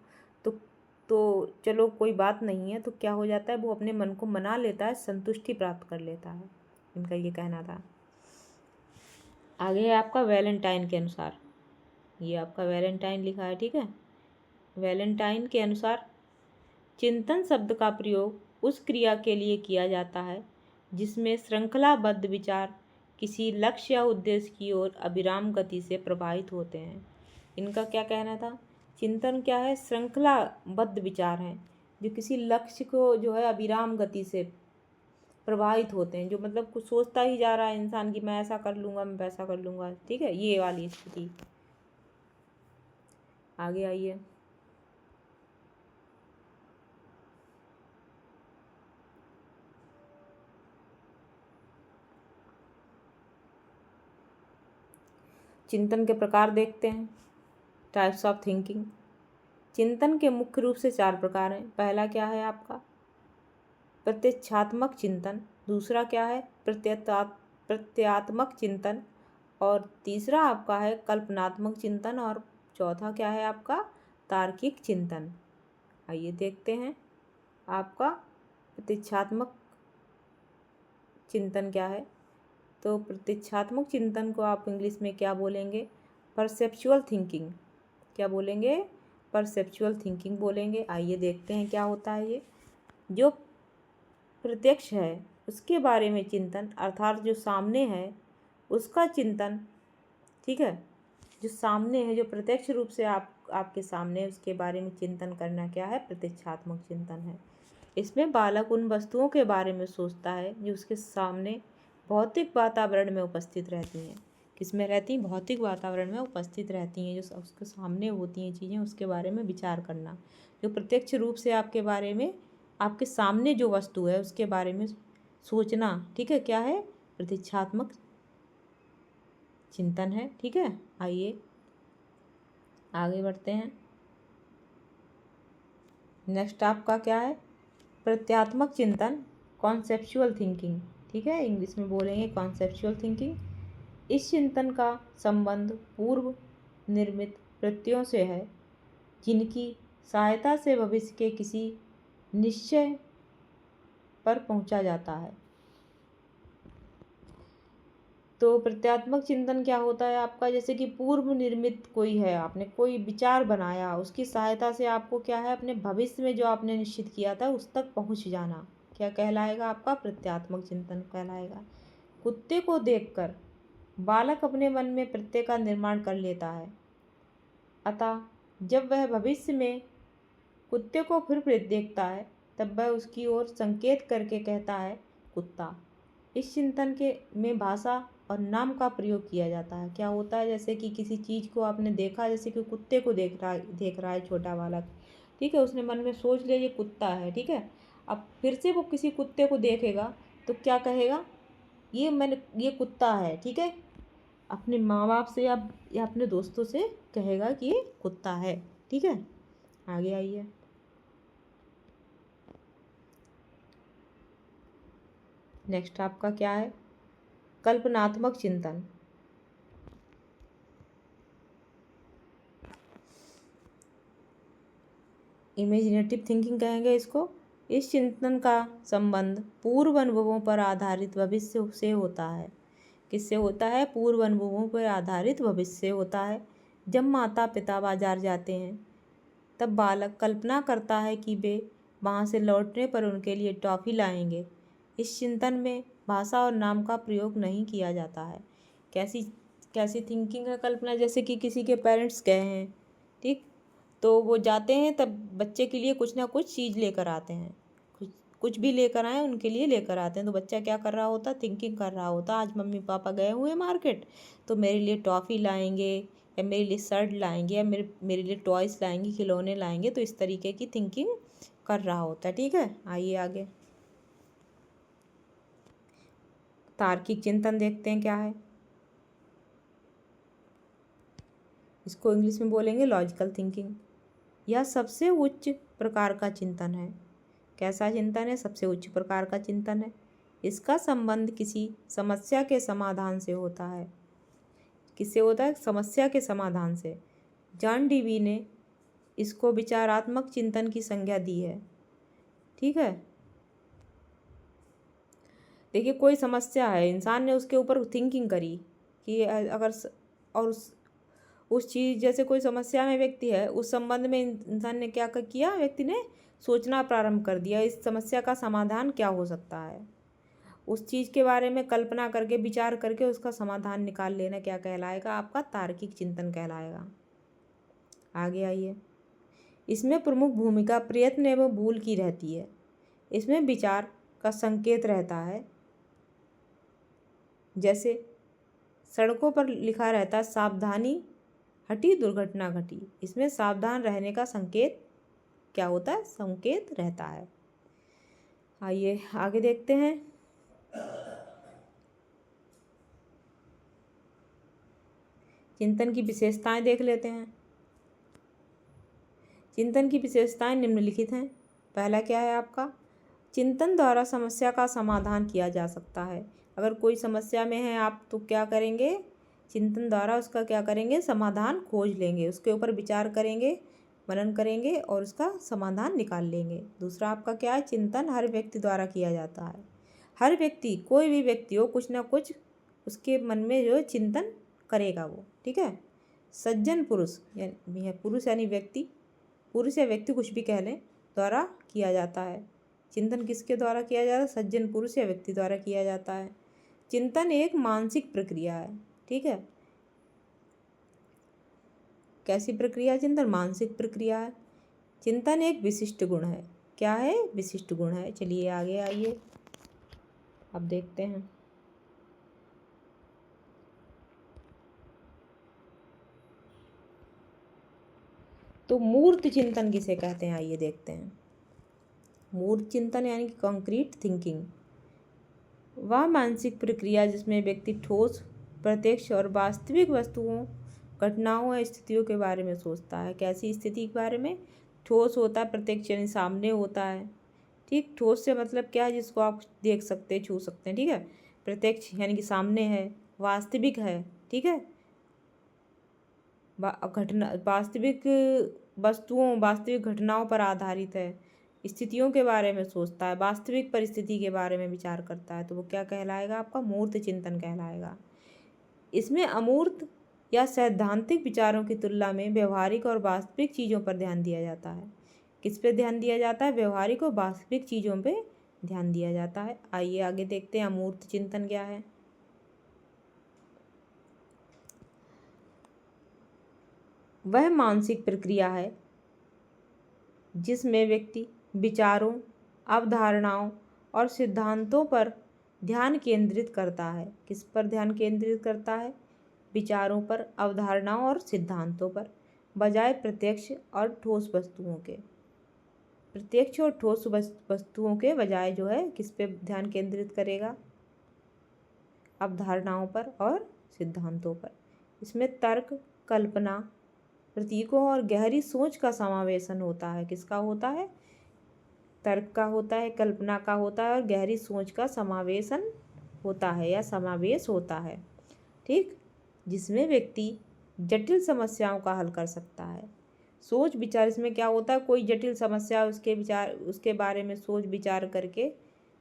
तो चलो कोई बात नहीं है, तो क्या हो जाता है, वो अपने मन को मना लेता है, संतुष्टि प्राप्त कर लेता है। इनका ये कहना था। आगे है आपका वैलेंटाइन के अनुसार, ये आपका वैलेंटाइन लिखा है। ठीक है, वैलेंटाइन के अनुसार चिंतन शब्द का प्रयोग उस क्रिया के लिए किया जाता है जिसमें श्रृंखलाबद्ध विचार किसी लक्ष्य या उद्देश्य की ओर अविराम गति से प्रवाहित होते हैं। इनका क्या कहना था, चिंतन क्या है, श्रृंखलाबद्ध विचार हैं जो किसी लक्ष्य को जो है अविराम गति से प्रवाहित होते हैं, जो मतलब कुछ सोचता ही जा रहा है इंसान कि मैं ऐसा कर लूँगा, मैं वैसा कर लूँगा। ठीक है, ये वाली स्थिति। आगे आइए, चिंतन के प्रकार देखते हैं, टाइप्स ऑफ थिंकिंग। चिंतन के मुख्य रूप से 4 प्रकार हैं। पहला क्या है आपका, प्रत्यक्षात्मक चिंतन। दूसरा क्या है, प्रत्यात्मक चिंतन। और तीसरा आपका है कल्पनात्मक चिंतन। और चौथा क्या है आपका, तार्किक चिंतन। आइए देखते हैं आपका प्रत्यक्षात्मक चिंतन क्या है। तो प्रत्यक्षात्मक चिंतन को आप इंग्लिश में क्या बोलेंगे, परसेप्चुअल थिंकिंग। क्या बोलेंगे, परसेप्चुअल थिंकिंग बोलेंगे। आइए देखते हैं क्या होता है ये। जो प्रत्यक्ष है उसके बारे में चिंतन, अर्थात जो सामने है उसका चिंतन। ठीक है, जो सामने है, जो प्रत्यक्ष रूप से आपके सामने है, उसके बारे में चिंतन करना क्या है, प्रत्यक्षात्मक चिंतन है। इसमें बालक उन वस्तुओं के बारे में सोचता है जो उसके सामने भौतिक वातावरण में उपस्थित रहती हैं। किसमें रहती हैं, भौतिक वातावरण में उपस्थित रहती हैं, जो उसके सामने होती हैं चीज़ें, उसके बारे में विचार करना। जो प्रत्यक्ष रूप से आपके बारे में, आपके सामने जो वस्तु है उसके बारे में सोचना, ठीक है, क्या है, प्रतीक्षात्मक चिंतन है। ठीक है, आइए आगे बढ़ते हैं। नेक्स्ट आपका क्या है, प्रत्यात्मक चिंतन, कॉन्सेप्चुअल थिंकिंग। ठीक है, इंग्लिश में बोलेंगे कॉन्सेप्चुअल थिंकिंग। इस चिंतन का संबंध पूर्व निर्मित प्रत्ययों से है, जिनकी सहायता से भविष्य के किसी निश्चय पर पहुंचा जाता है। तो प्रत्यात्मक चिंतन क्या होता है आपका, जैसे कि पूर्व निर्मित कोई है, आपने कोई विचार बनाया, उसकी सहायता से आपको क्या है, अपने भविष्य में जो आपने निश्चित किया था उस तक पहुंच जाना, क्या कहलाएगा, आपका प्रत्यात्मक चिंतन कहलाएगा। कुत्ते को देखकर बालक अपने मन में प्रत्यय का निर्माण कर लेता है, अतः जब वह भविष्य में कुत्ते को फिर देखता है तब वह उसकी ओर संकेत करके कहता है कुत्ता। इस चिंतन के में भाषा और नाम का प्रयोग किया जाता है। क्या होता है, जैसे कि किसी चीज़ को आपने देखा, जैसे कि कुत्ते को देख रहा है छोटा बालक, ठीक है, उसने मन में सोच लिया ये कुत्ता है, ठीक है। अब फिर से वो किसी कुत्ते को देखेगा तो क्या कहेगा, ये कुत्ता है, ठीक है। अपने माँ बाप से या अपने दोस्तों से कहेगा कि ये कुत्ता है, ठीक है। आगे आइए। नेक्स्ट आपका क्या है, कल्पनात्मक चिंतन। इमेजिनेटिव थिंकिंग कहेंगे इसको। इस चिंतन का संबंध पूर्व अनुभवों पर आधारित भविष्य से होता है। किससे होता है, पूर्व अनुभवों पर आधारित भविष्य से होता है। जब माता पिता बाजार जाते हैं तब बालक कल्पना करता है कि वे वहाँ से लौटने पर उनके लिए टॉफ़ी लाएंगे। इस चिंतन में भाषा और नाम का प्रयोग नहीं किया जाता है। कैसी कैसी थिंकिंग है, कल्पना, जैसे कि किसी के पेरेंट्स गए हैं, ठीक, तो वो जाते हैं तब बच्चे के लिए कुछ ना कुछ चीज़ लेकर आते हैं, कुछ भी लेकर आए उनके लिए लेकर आते हैं, तो बच्चा क्या कर रहा होता, थिंकिंग कर रहा होता, आज मम्मी पापा गए हुए मार्केट तो मेरे लिए टॉफ़ी लाएंगे या मेरे लिए शर्ट लाएंगे या मेरे लिए टॉयस लाएंगे, खिलौने लाएंगे, तो इस तरीके की थिंकिंग कर रहा होता है। ठीक है, आइए आगे तार्किक चिंतन देखते हैं क्या है। इसको इंग्लिश में बोलेंगे लॉजिकल थिंकिंग। यह सबसे उच्च प्रकार का चिंतन है। कैसा चिंतन है, सबसे उच्च प्रकार का चिंतन है। इसका संबंध किसी समस्या के समाधान से होता है। किससे होता है, समस्या के समाधान से। जॉन डीवी ने इसको विचारात्मक चिंतन की संज्ञा दी है। ठीक है, देखिए कोई समस्या है, इंसान ने उसके ऊपर थिंकिंग करी कि अगर और उस चीज़, जैसे कोई समस्या में व्यक्ति है, उस संबंध में इंसान ने क्या किया, व्यक्ति ने सोचना प्रारंभ कर दिया, इस समस्या का समाधान क्या हो सकता है। उस चीज़ के बारे में कल्पना करके, विचार करके उसका समाधान निकाल लेना क्या कहलाएगा, आपका तार्किक चिंतन कहलाएगा। आगे आइए। इसमें प्रमुख भूमिका प्रयत्न एवं भूल की रहती है। इसमें विचार का संकेत रहता है, जैसे सड़कों पर लिखा रहता है सावधानी हटी दुर्घटना घटी। इसमें सावधान रहने का संकेत क्या होता है, संकेत रहता है। आइए आगे देखते हैं। चिंतन की विशेषताएं देख लेते हैं। चिंतन की विशेषताएं निम्नलिखित हैं। पहला क्या है आपका, चिंतन द्वारा समस्या का समाधान किया जा सकता है। अगर कोई समस्या में है आप, तो क्या करेंगे, चिंतन द्वारा उसका क्या करेंगे, समाधान खोज लेंगे, उसके ऊपर विचार करेंगे, मनन करेंगे और उसका समाधान निकाल लेंगे। दूसरा आपका क्या है, चिंतन हर व्यक्ति द्वारा किया जाता है। हर व्यक्ति, कोई भी व्यक्ति हो, कुछ ना कुछ उसके मन में जो चिंतन करेगा वो, ठीक है। सज्जन पुरुष यानी पुरुष यानी व्यक्ति, पुरुष या व्यक्ति कुछ भी कह लें, द्वारा किया जाता है। चिंतन किसके द्वारा किया जाता है, सज्जन पुरुष या व्यक्ति द्वारा किया जाता है। चिंतन एक मानसिक प्रक्रिया है, ठीक है। कैसी प्रक्रिया, चिंतन मानसिक प्रक्रिया है। चिंतन एक विशिष्ट गुण है। क्या है, विशिष्ट गुण है। चलिए आगे आइए, अब देखते हैं। तो मूर्त चिंतन किसे कहते हैं, आइए देखते हैं। मूर्त चिंतन यानी कि कॉन्क्रीट थिंकिंग। वह मानसिक प्रक्रिया जिसमें व्यक्ति ठोस, प्रत्यक्ष और वास्तविक वस्तुओं, घटनाओं या स्थितियों के बारे में सोचता है। कैसी स्थिति के बारे में? ठोस होता है, प्रत्यक्ष यानी सामने होता है। ठीक, ठोस से मतलब क्या है? जिसको आप देख सकते हैं, छू सकते हैं। ठीक है, प्रत्यक्ष यानी कि सामने है, वास्तविक है। ठीक है, घटना वास्तविक वस्तुओं, वास्तविक घटनाओं पर आधारित है। स्थितियों के बारे में सोचता है, वास्तविक परिस्थिति के बारे में विचार करता है, तो वो क्या कहलाएगा? आपका मूर्त चिंतन कहलाएगा। इसमें अमूर्त या सैद्धांतिक विचारों की तुलना में व्यवहारिक और वास्तविक चीज़ों पर ध्यान दिया जाता है। किस पे ध्यान दिया जाता है? व्यवहारिक और वास्तविक चीज़ों पे ध्यान दिया जाता है। आइए आगे देखते हैं अमूर्त चिंतन क्या है। वह मानसिक प्रक्रिया है जिसमें व्यक्ति विचारों, अवधारणाओं और सिद्धांतों पर ध्यान केंद्रित करता है। किस पर ध्यान केंद्रित करता है? विचारों पर, अवधारणाओं और सिद्धांतों पर, बजाय प्रत्यक्ष और ठोस वस्तुओं के। प्रत्यक्ष और ठोस वस्तुओं के बजाय जो है किस पे ध्यान केंद्रित करेगा? अवधारणाओं पर और सिद्धांतों पर। इसमें तर्क, कल्पना, प्रतीकों और गहरी सोच का समावेशन होता है। किसका होता है? तर्क का होता है, कल्पना का होता है और गहरी सोच का समावेशन होता है या समावेश होता है। ठीक, जिसमें व्यक्ति जटिल समस्याओं का हल कर सकता है। सोच विचार, इसमें क्या होता है? कोई जटिल समस्या, उसके बारे में सोच विचार करके,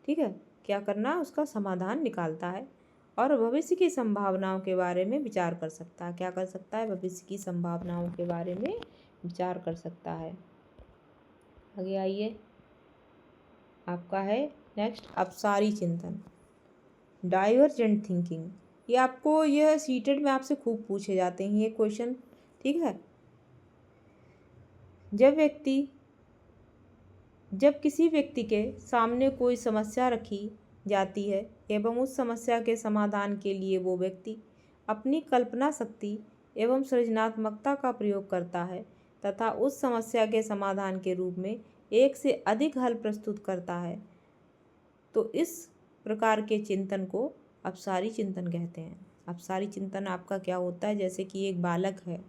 ठीक है, क्या करना? उसका समाधान निकालता है और भविष्य की संभावनाओं के बारे में विचार कर सकता है। क्या कर सकता है? भविष्य की संभावनाओं के बारे में विचार कर सकता है। आगे आइए, आपका है नेक्स्ट अपसारी चिंतन, डाइवर्जेंट थिंकिंग। ये आपको, यह सीटेट में आपसे खूब पूछे जाते हैं ये क्वेश्चन। ठीक है, जब किसी व्यक्ति के सामने कोई समस्या रखी जाती है एवं उस समस्या के समाधान के लिए वो व्यक्ति अपनी कल्पना शक्ति एवं सृजनात्मकता का प्रयोग करता है तथा उस समस्या के समाधान के रूप में एक से अधिक हल प्रस्तुत करता है, तो इस प्रकार के चिंतन को अपसारी चिंतन कहते हैं। अपसारी चिंतन आपका क्या होता है? जैसे कि एक बालक है,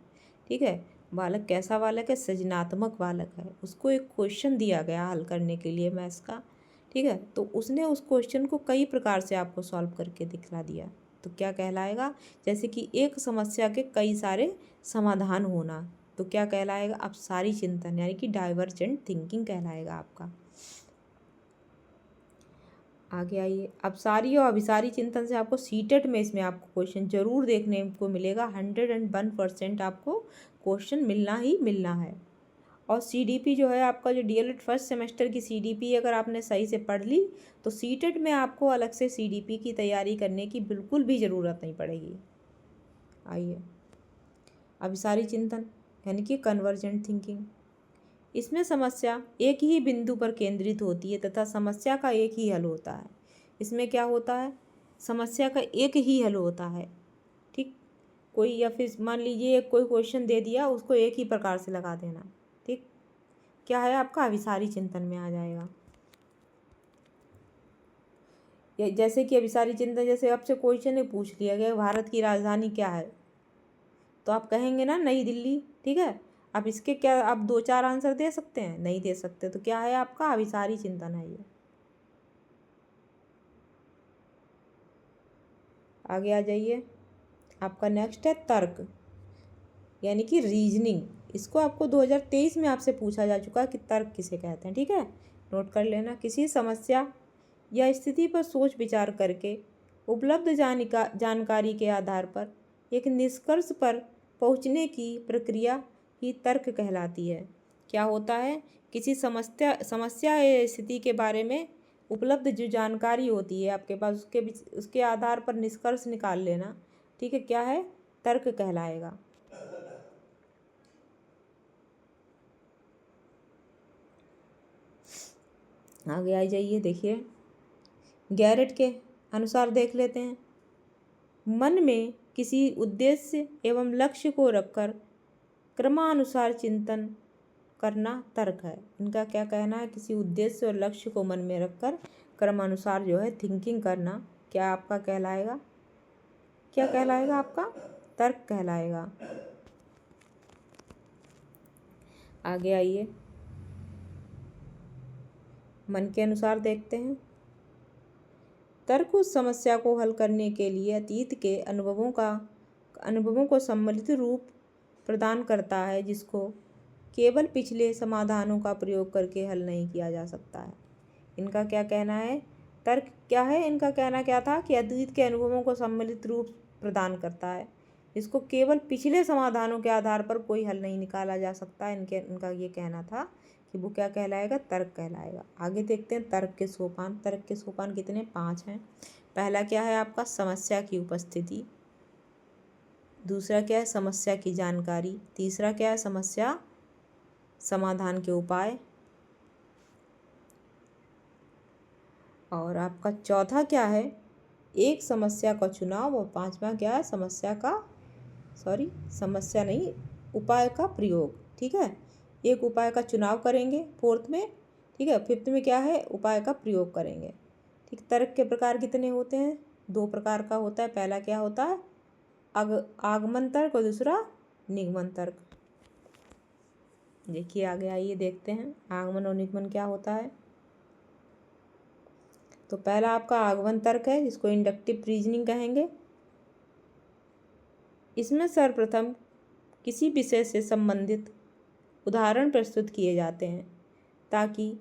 ठीक है, बालक कैसा बालक है? सृजनात्मक बालक है। उसको एक क्वेश्चन दिया गया हल करने के लिए मैथ्स का, ठीक है, तो उसने उस क्वेश्चन को कई प्रकार से आपको सॉल्व करके दिखला दिया, तो क्या कहलाएगा? जैसे कि एक समस्या के कई सारे समाधान होना, तो क्या कहलाएगा? अपसारी चिंतन यानी कि डाइवर्जेंट थिंकिंग कहलाएगा आपका। आगे आइए, अपसारी और अभिसारी चिंतन से आपको सीटेट में इसमें आपको क्वेश्चन जरूर देखने को मिलेगा। 101% आपको क्वेश्चन मिलना ही मिलना है। और सीडीपी जो है आपका, जो डीएलएड फर्स्ट सेमेस्टर की सीडीपी अगर आपने सही से पढ़ ली तो सीटेट में आपको अलग से सीडीपी की तैयारी करने की बिल्कुल भी ज़रूरत नहीं पड़ेगी। आइए, अभिसारी चिंतन यानी कि कन्वर्जेंट थिंकिंग। इसमें समस्या एक ही बिंदु पर केंद्रित होती है तथा समस्या का एक ही हल होता है। इसमें क्या होता है? समस्या का एक ही हल होता है। ठीक, कोई, या फिर मान लीजिए कोई क्वेश्चन दे दिया, उसको एक ही प्रकार से लगा देना। ठीक, क्या है आपका? अभिसारी चिंतन में आ जाएगा। जैसे कि अभिसारी चिंतन, जैसे आपसे क्वेश्चन पूछ लिया गया भारत की राजधानी क्या है, तो आप कहेंगे ना नई दिल्ली। ठीक है, अब इसके क्या आप 2-4 आंसर दे सकते हैं? नहीं दे सकते, तो क्या है आपका? अभिसारी चिंतन है ये। आगे आ जाइए, आपका नेक्स्ट है तर्क यानी कि रीजनिंग। इसको आपको 2023 में आपसे पूछा जा चुका है कि तर्क किसे कहते हैं। ठीक है, नोट कर लेना। किसी समस्या या स्थिति पर सोच विचार करके उपलब्ध जानकारी के आधार पर एक निष्कर्ष पर पहुंचने की प्रक्रिया ही तर्क कहलाती है। क्या होता है? किसी समस्या या स्थिति के बारे में उपलब्ध जो जानकारी होती है आपके पास, उसके आधार पर निष्कर्ष निकाल लेना। ठीक है, क्या है? तर्क कहलाएगा। आगे आ जाइए, देखिए गैरेट के अनुसार देख लेते हैं। मन में किसी उद्देश्य एवं लक्ष्य को रखकर क्रमानुसार चिंतन करना तर्क है। इनका क्या कहना है? किसी उद्देश्य और लक्ष्य को मन में रखकर क्रमानुसार जो है थिंकिंग करना क्या आपका कहलाएगा? क्या कहलाएगा आपका? तर्क कहलाएगा। आगे आइए, मन के अनुसार देखते हैं। तर्क उस समस्या को हल करने के लिए अतीत के अनुभवों को सम्मिलित रूप प्रदान करता है जिसको केवल पिछले समाधानों का प्रयोग करके हल नहीं किया जा सकता है। इनका क्या कहना है? तर्क क्या है? इनका कहना क्या था कि अतीत के अनुभवों को सम्मिलित रूप प्रदान करता है, इसको केवल पिछले समाधानों के आधार पर कोई हल नहीं निकाला जा सकता। इनका ये कहना था कि वो क्या कहलाएगा? तर्क कहलाएगा। आगे देखते हैं तर्क के सोपान। तर्क के सोपान कितने? 5 हैं। पहला क्या है आपका? समस्या की उपस्थिति। दूसरा क्या है? समस्या की जानकारी। तीसरा क्या है? समस्या समाधान के उपाय। और आपका चौथा क्या है? एक समस्या का चुनाव। और पांचवा क्या है? समस्या नहीं, उपाय का प्रयोग। ठीक है, एक उपाय का चुनाव करेंगे फोर्थ में। ठीक है, फिफ्थ में क्या है? उपाय का प्रयोग करेंगे। ठीक, तर्क के प्रकार कितने होते हैं? 2 प्रकार का होता है। पहला क्या होता है? आगमन तर्क और दूसरा निगमन तर्क। देखिए आगे आइए देखते हैं आगमन और निगमन क्या होता है। तो पहला आपका आगमन तर्क है जिसको इंडक्टिव रीजनिंग कहेंगे। इसमें सर्वप्रथम किसी विषय से संबंधित उदाहरण प्रस्तुत किए जाते हैं ताकि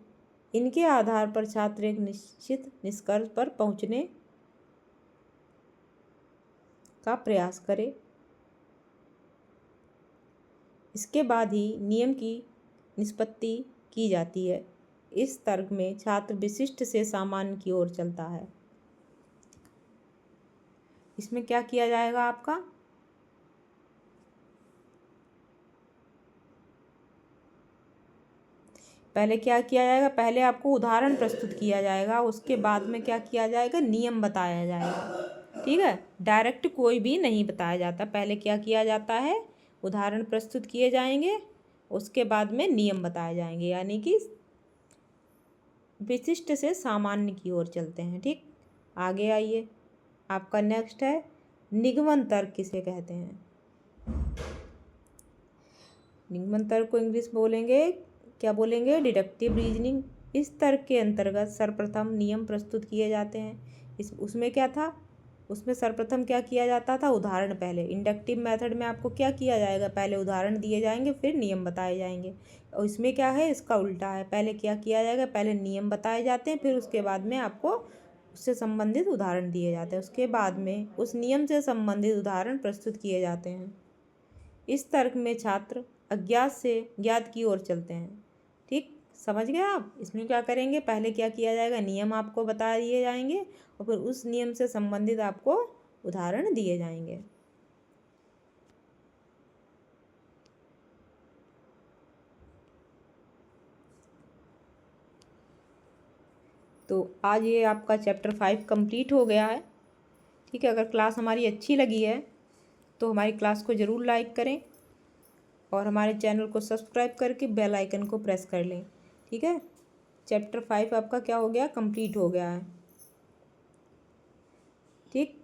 इनके आधार पर छात्र एक निश्चित निष्कर्ष पर पहुंचने का प्रयास करे। इसके बाद ही नियम की निष्पत्ति की जाती है। इस तर्क में छात्र विशिष्ट से सामान्य की ओर चलता है। इसमें क्या किया जाएगा आपका? पहले क्या किया जाएगा? पहले आपको उदाहरण प्रस्तुत किया जाएगा, उसके बाद में क्या किया जाएगा? नियम बताया जाएगा। ठीक है, डायरेक्ट कोई भी नहीं बताया जाता। पहले क्या किया जाता है? उदाहरण प्रस्तुत किए जाएंगे, उसके बाद में नियम बताए जाएंगे, यानी कि विशिष्ट से सामान्य की ओर चलते हैं। ठीक, आगे आइए, आपका नेक्स्ट है निगमन तर्क किसे कहते हैं? निगमन तर्क को इंग्लिश बोलेंगे, क्या बोलेंगे? Deductive reasoning. इस तर्क के अंतर्गत सर्वप्रथम नियम प्रस्तुत किए जाते हैं। उसमें क्या था? उसमें सर्वप्रथम क्या किया जाता था? उदाहरण। पहले इंडक्टिव मेथड में आपको क्या किया जाएगा? पहले उदाहरण दिए जाएंगे, फिर नियम बताए जाएंगे। और इसमें क्या है? इसका उल्टा है। पहले क्या किया जाएगा? पहले नियम बताए जाते हैं, फिर उसके बाद में आपको उससे संबंधित उदाहरण दिए जाते हैं, उसके बाद में उस नियम से संबंधित उदाहरण प्रस्तुत किए जाते हैं। इस तर्क में छात्र अज्ञात से ज्ञात की ओर चलते हैं। ठीक, समझ गए आप? इसमें क्या करेंगे? पहले क्या किया जाएगा? नियम आपको बता दिए जाएंगे और फिर उस नियम से संबंधित आपको उदाहरण दिए जाएंगे। तो आज ये आपका चैप्टर 5 कंप्लीट हो गया है। ठीक है, अगर क्लास हमारी अच्छी लगी है तो हमारी क्लास को ज़रूर लाइक करें और हमारे चैनल को सब्सक्राइब करके बेल आइकन को प्रेस कर लें। ठीक है, चैप्टर 5 आपका क्या हो गया? कंप्लीट हो गया है। ठीक,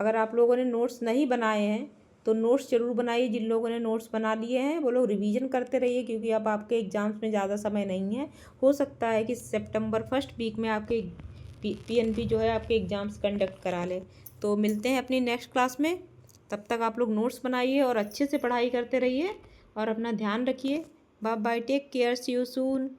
अगर आप लोगों ने नोट्स नहीं बनाए हैं तो नोट्स ज़रूर बनाइए। जिन लोगों ने नोट्स बना लिए हैं वो लोग रिवीजन करते रहिए, क्योंकि अब आपके एग्ज़ाम्स में ज़्यादा समय नहीं है। हो सकता है कि सितंबर फर्स्ट वीक में आपके PNP जो है आपके एग्ज़ाम्स कंडक्ट करा ले। तो मिलते हैं अपनी नेक्स्ट क्लास में, तब तक आप लोग नोट्स बनाइए और अच्छे से पढ़ाई करते रहिए और अपना ध्यान रखिए। Bye bye, take care, see you soon.